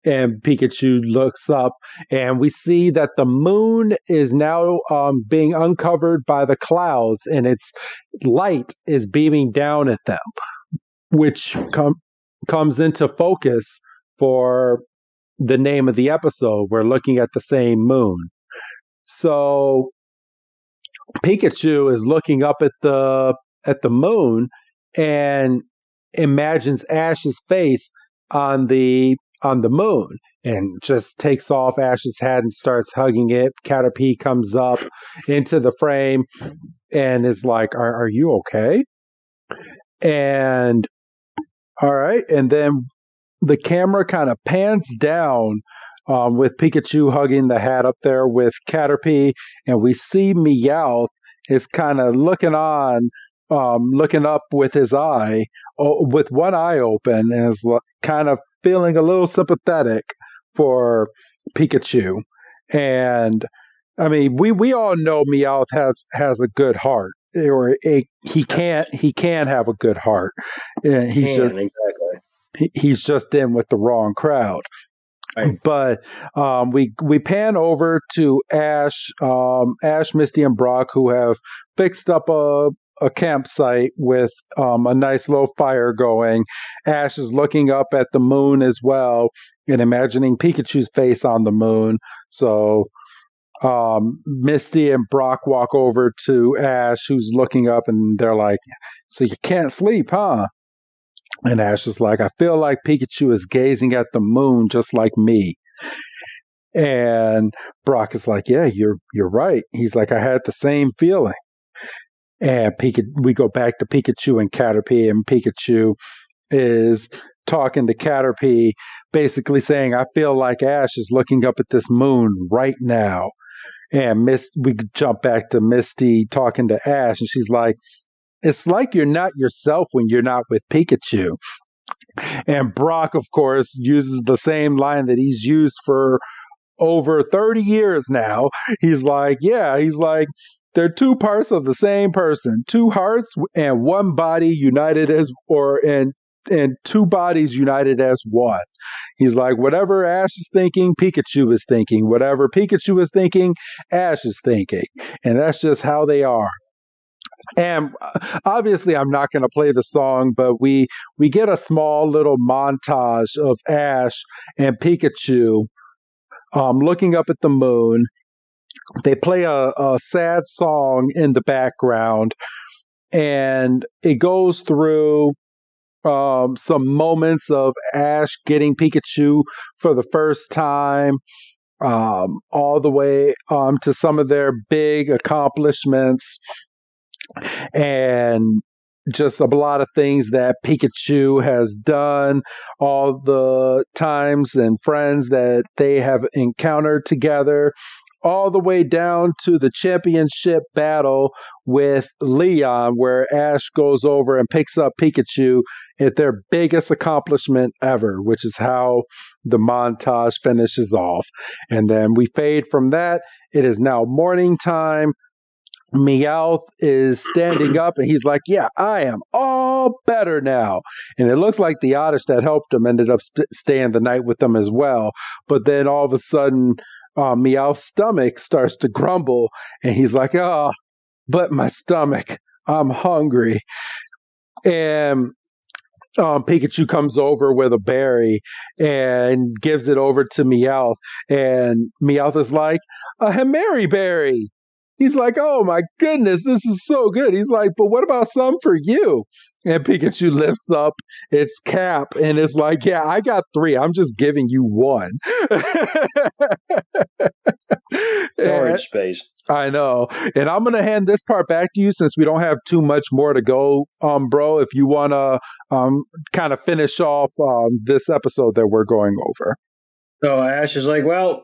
And Pikachu looks up, and we see that the moon is now being uncovered by the clouds, and its light is beaming down at them, which comes into focus for the name of the episode. We're looking at the same moon. So Pikachu is looking up at the moon and imagines Ash's face on the moon, and just takes off Ash's hat and starts hugging it. Caterpie comes up into the frame and is like, are you okay? And all right, and then the camera kind of pans down with Pikachu hugging the hat up there with Caterpie, and we see Meowth is kind of looking up with his eye, with one eye open, and is kind of feeling a little sympathetic for Pikachu. And I mean, we all know Meowth has a good heart, or he can have a good heart. Exactly. He's just in with the wrong crowd. Right. But we pan over to Ash, Misty, and Brock, who have fixed up a campsite with a nice little fire going. Ash is looking up at the moon as well and imagining Pikachu's face on the moon. So Misty and Brock walk over to Ash, who's looking up, and they're like, so you can't sleep, huh? And Ash is like, I feel like Pikachu is gazing at the moon just like me. And Brock is like, yeah, you're right. He's like, I had the same feeling. And we go back to Pikachu and Caterpie, and Pikachu is talking to Caterpie, basically saying, I feel like Ash is looking up at this moon right now. And we jump back to Misty talking to Ash, and she's like, it's like you're not yourself when you're not with Pikachu. And Brock, of course, uses the same line that he's used for over 30 years now. He's like, they're two parts of the same person, two hearts and one body united and two bodies united as one. He's like, whatever Ash is thinking, Pikachu is thinking. Whatever Pikachu is thinking, Ash is thinking. And that's just how they are. And obviously, I'm not going to play the song, but we get a small little montage of Ash and Pikachu looking up at the moon. They play a sad song in the background, and it goes through some moments of Ash getting Pikachu for the first time, all the way to some of their big accomplishments, and just a lot of things that Pikachu has done, all the times and friends that they have encountered together, all the way down to the championship battle with Leon, where Ash goes over and picks up Pikachu at their biggest accomplishment ever, which is how the montage finishes off. And then we fade from that. It is now morning time. Meowth is standing up and he's like, yeah, I am all better now. And it looks like the Oddish that helped him ended up staying the night with them as well. But then all of a sudden, Meowth's stomach starts to grumble and he's like, oh, but my stomach, I'm hungry. And Pikachu comes over with a berry and gives it over to Meowth. And Meowth is like, a Himeri berry. He's like, oh my goodness, this is so good. He's like, but what about some for you? And Pikachu lifts up its cap and is like, yeah, I got 3. I'm just giving you 1. Storage space. I know. And I'm going to hand this part back to you since we don't have too much more to go, bro, if you want to kind of finish off this episode that we're going over. So Ash is like, well,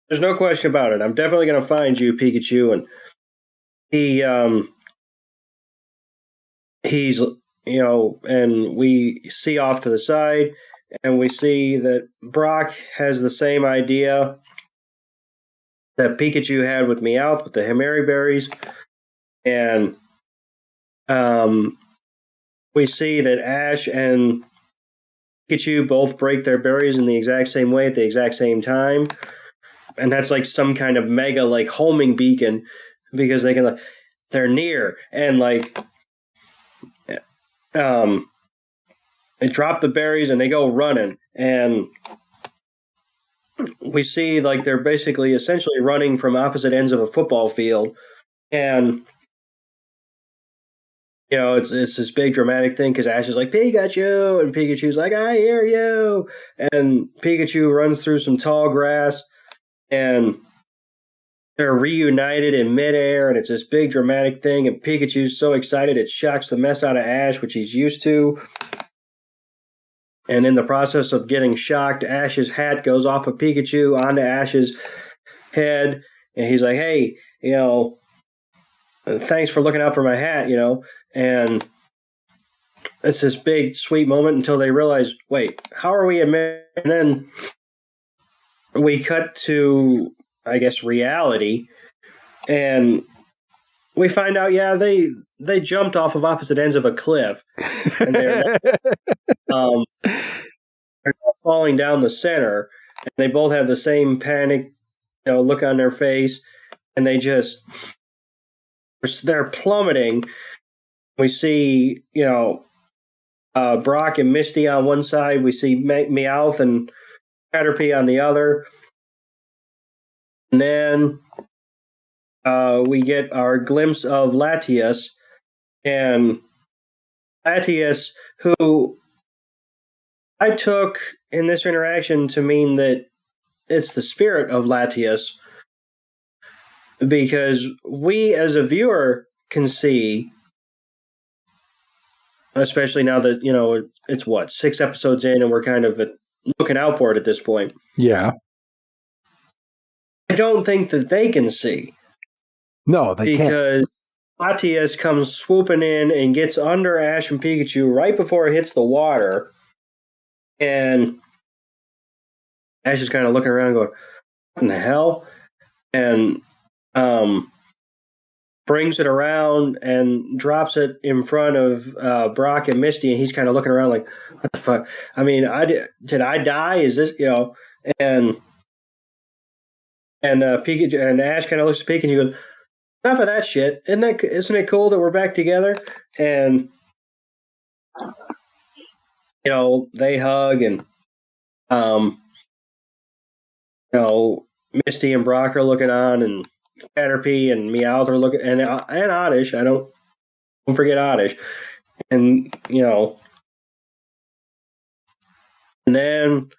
there's no question about it. I'm definitely going to find you, Pikachu. And he's, and we see off to the side, and we see that Brock has the same idea that Pikachu had with Meowth with the Himeri berries. And we see that Ash and Pikachu both break their berries in the exact same way at the exact same time. And that's like some kind of mega like homing beacon because they're near and like they drop the berries and they go running, and we see like they're basically essentially running from opposite ends of a football field. And it's this big dramatic thing because Ash is like, Pikachu, and Pikachu's like, I hear you, and Pikachu runs through some tall grass. And they're reunited in midair, and it's this big dramatic thing. And Pikachu's so excited it shocks the mess out of Ash, which he's used to. And in the process of getting shocked, Ash's hat goes off of Pikachu onto Ash's head, and he's like, "Hey, thanks for looking out for my hat," And it's this big sweet moment until they realize, wait, how are we? And then we cut to, I guess, reality, and we find out, yeah, they jumped off of opposite ends of a cliff, and they're falling down the center, and they both have the same panic, look on their face, and they're plummeting. We see, Brock and Misty on one side. We see Meowth and Caterpie on the other. And then we get our glimpse of Latias. And Latias, who I took in this interaction to mean that it's the spirit of Latias, because we as a viewer can see, especially now that, it's 6 episodes in and we're kind of looking out for it at this point. Yeah. I don't think that they can see. No, they can't. Because Latias comes swooping in and gets under Ash and Pikachu right before it hits the water. And Ash is kind of looking around going, what in the hell? And brings it around and drops it in front of Brock and Misty, and he's kind of looking around like, what the fuck? I mean, did I die? Is this, and Pikachu and Ash kind of looks at Pikachu and he goes, enough of that shit. Isn't it cool that we're back together? And they hug, and Misty and Brock are looking on, and Caterpie and Meowth are looking, and Oddish. Don't forget Oddish. And And then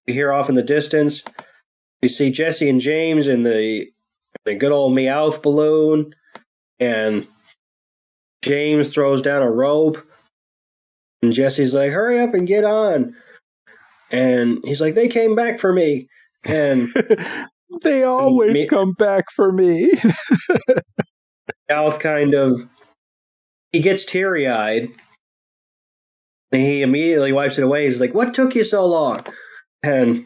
we hear off in the distance, we see Jesse and James in the good old Meowth balloon, and James throws down a rope, and Jesse's like, hurry up and get on. And he's like, they came back for me. And they always come back for me. Meowth kind of, he gets teary-eyed, and he immediately wipes it away. He's like, what took you so long? And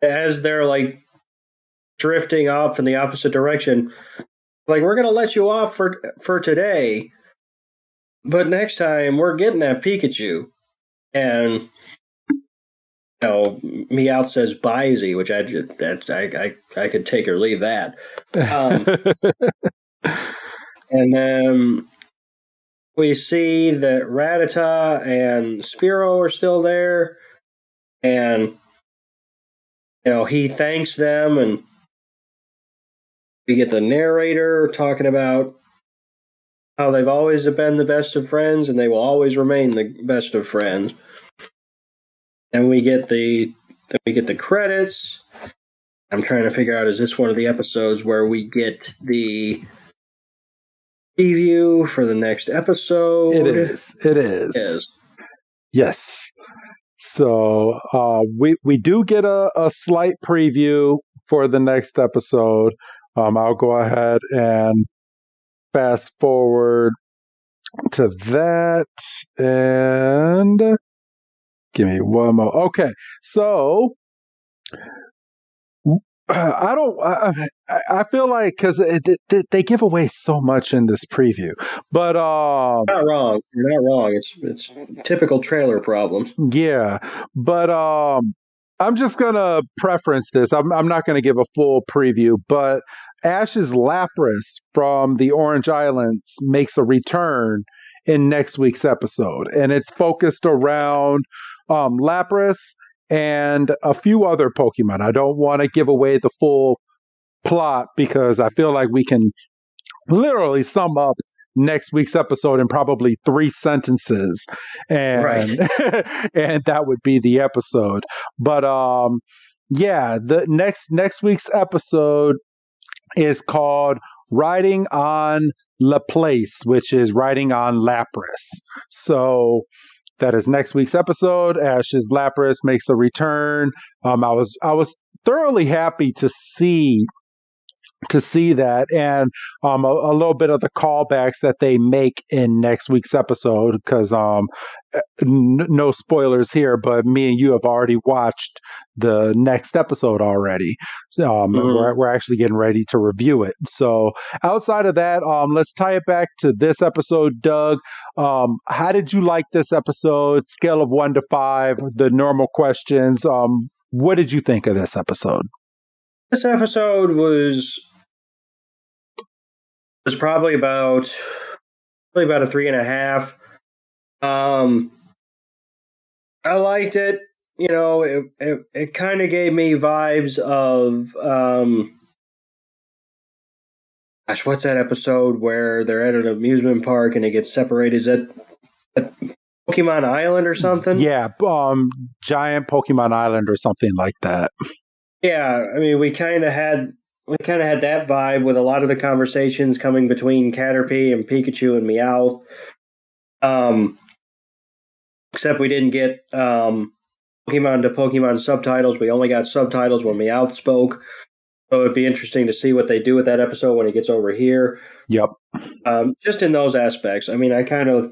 as they're like drifting off in the opposite direction, like, we're going to let you off for today, but next time we're getting that Pikachu. And Meowth says Bizey, which I could take or leave that. And then we see that Rattata and Spearow are still there, and he thanks them, and we get the narrator talking about how they've always been the best of friends, and they will always remain the best of friends. And we get the credits. I'm trying to figure out, is this one of the episodes where we get the preview for the next episode? It is. Yes. So we do get a slight preview for the next episode. I'll go ahead and fast forward to that, and give me one more. Okay, so I feel like, because they give away so much in this preview, but you're not wrong. You're not wrong. It's typical trailer problems. Yeah, but I'm just gonna preference this. I'm not gonna give a full preview, but Ash's Lapras from the Orange Islands makes a return in next week's episode, and it's focused around Lapras and a few other Pokemon. I don't want to give away the full plot because I feel like we can literally sum up next week's episode in probably 3 sentences, and right. And that would be the episode. But yeah, the next week's episode is called Riding on Laplace, which is riding on Lapras. So that is next week's episode. Ash's Lapras makes a return. I was thoroughly happy to see that, and a little bit of the callbacks that they make in next week's episode, because no spoilers here, but me and you have already watched the next episode already. So we're actually getting ready to review it. So outside of that, let's tie it back to this episode. Doug, how did you like this episode? Scale of 1 to 5, the normal questions. What did you think of this episode? This episode was probably about a 3.5. I liked it. It kind of gave me vibes of what's that episode where they're at an amusement park and it gets separated? Is that Pokemon Island or something? Yeah, Giant Pokemon Island or something like that. Yeah, I mean, we kind of had that vibe with a lot of the conversations coming between Caterpie and Pikachu and Meowth. Except we didn't get Pokemon to Pokemon subtitles. We only got subtitles when Meowth spoke. So it'd be interesting to see what they do with that episode when it gets over here. Yep. Just in those aspects. I mean, I kind of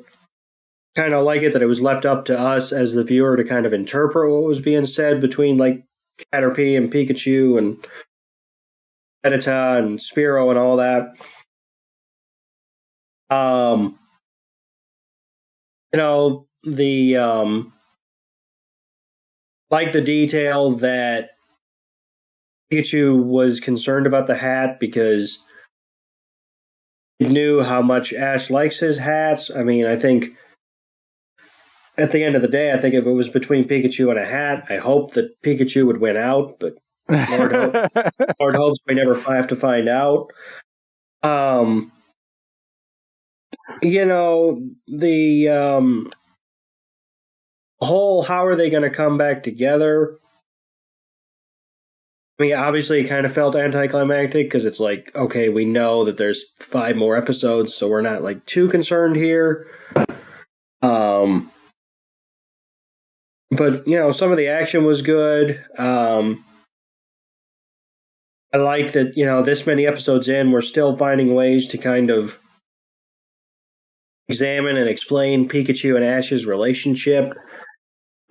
like it that it was left up to us as the viewer to kind of interpret what was being said between, like, Caterpie and Pikachu and Rattata and Spearow and all that. Like the detail that Pikachu was concerned about the hat because he knew how much Ash likes his hats. I mean, I think at the end of the day, I think if it was between Pikachu and a hat, I hope that Pikachu would win out, but Lord hopes we never have to find out. how are they going to come back together? I mean, obviously, it kind of felt anticlimactic because it's like, okay, we know that there's 5 more episodes, so we're not like too concerned here. But some of the action was good. I like that, this many episodes in, we're still finding ways to kind of examine and explain Pikachu and Ash's relationship.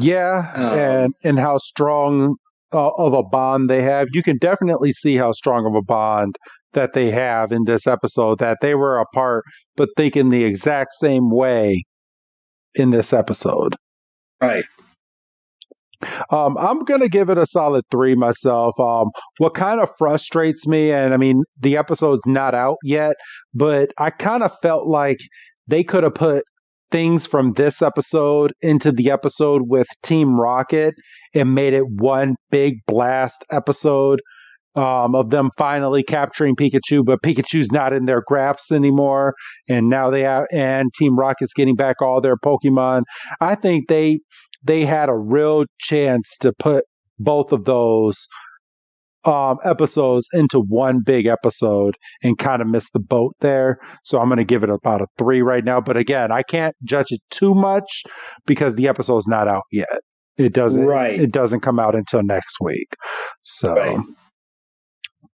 Yeah, and how strong of a bond they have. You can definitely see how strong of a bond that they have in this episode, that they were apart, but thinking the exact same way in this episode. Right. I'm going to give it a solid 3 myself. What kind of frustrates me, and I mean, the episode's not out yet, but I kind of felt like they could have put things from this episode into the episode with Team Rocket and made it one big blast episode of them finally capturing Pikachu, but Pikachu's not in their grasp anymore, and now and Team Rocket's getting back all their Pokemon. I think they had a real chance to put both of those episodes into one big episode and kind of missed the boat there. So I'm going to give it about a 3 right now. But again, I can't judge it too much because the episode's not out yet. It doesn't come out until next week. So, right.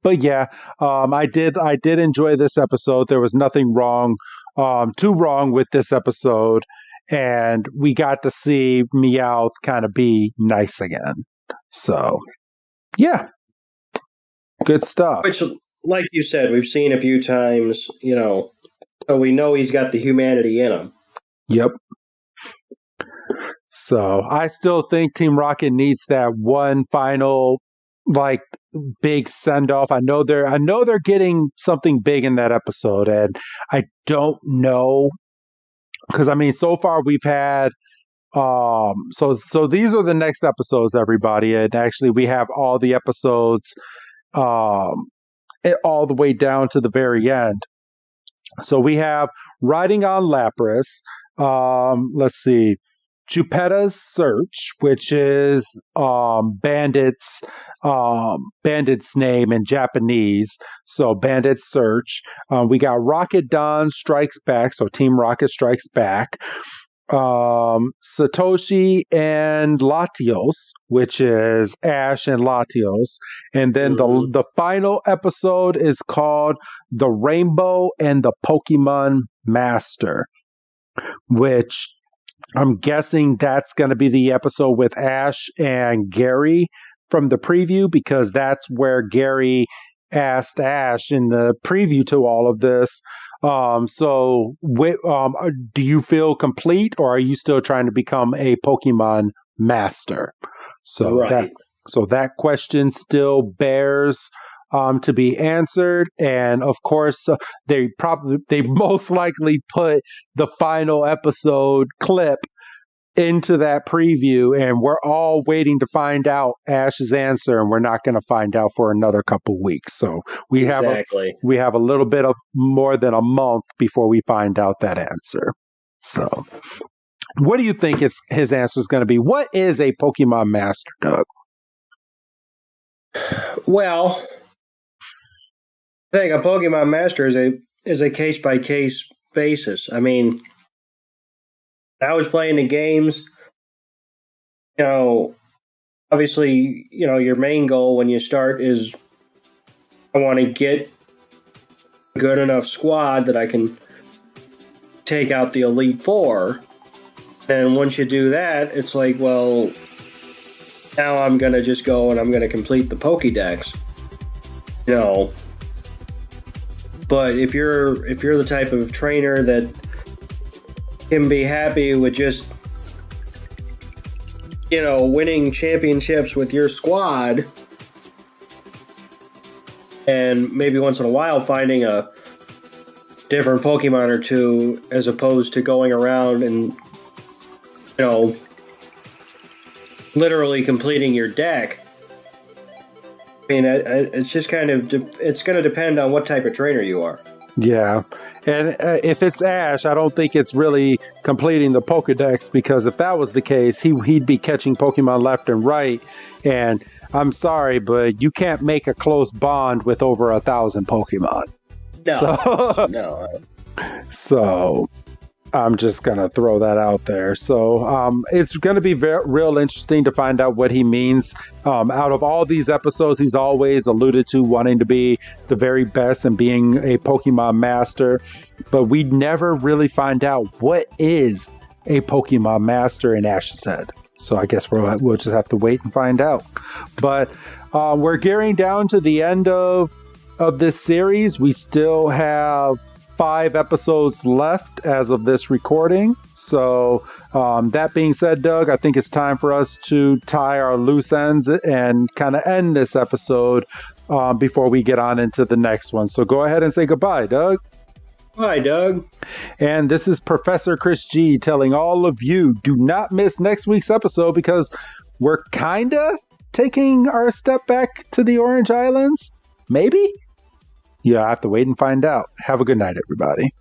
But yeah, I did enjoy this episode. There was nothing too wrong with this episode. And we got to see Meowth kind of be nice again. So, yeah. Good stuff. Which, like you said, we've seen a few times, so we know he's got the humanity in him. Yep. So, I still think Team Rocket needs that one final, like, big send-off. I know they're getting something big in that episode, and I don't know, because, I mean, so far we've had, so these are the next episodes, everybody, and actually we have all the episodes all the way down to the very end. So we have Riding on Lapras, let's see, Jupetta's Search, which is Bandit's name in Japanese. So Bandit's Search. We got Rocket Dawn Strikes Back. So Team Rocket Strikes Back. Satoshi and Latios, which is Ash and Latios. And then the final episode is called The Rainbow and the Pokemon Master, which I'm guessing that's going to be the episode with Ash and Gary from the preview, because that's where Gary asked Ash in the preview to all of this. Do you feel complete, or are you still trying to become a Pokemon master? So right. that question still bears to be answered, and of course they most likely put the final episode clip into that preview, and we're all waiting to find out Ash's answer, and we're not going to find out for another couple weeks. So we have a little bit of more than a month before we find out that answer. So what do you think his answer is going to be? What is a Pokemon Master, Doug? Well, I think a Pokemon Master is a case by case basis. I mean, I was playing the games, obviously, your main goal when you start is I want to get a good enough squad that I can take out the Elite Four. And once you do that, it's like, well, now I'm going to just go and I'm going to complete the Pokédex. But if you're the type of trainer that can be happy with just, winning championships with your squad, and maybe once in a while finding a different Pokemon or two, as opposed to going around and, literally completing your deck. I mean, it's just kind of, it's going to depend on what type of trainer you are. Yeah. And if it's Ash, I don't think it's really completing the Pokedex, because if that was the case, he'd be catching Pokemon left and right. And I'm sorry, but you can't make a close bond with over 1,000 Pokemon. No. No. So I'm just going to throw that out there. So it's going to be real interesting to find out what he means. Out of all these episodes, he's always alluded to wanting to be the very best and being a Pokemon master. But we never really find out what is a Pokemon master in Ash's head. So I guess we'll just have to wait and find out. But we're gearing down to the end of this series. We still have 5 episodes left as of this recording. So that being said, Doug, I think it's time for us to tie our loose ends and kind of end this episode before we get on into the next one. So go ahead and say goodbye, Doug. Bye, Doug. And this is Professor Chris G telling all of you, do not miss next week's episode, because we're kind of taking our step back to the Orange Islands. Maybe? Yeah, I have to wait and find out. Have a good night, everybody.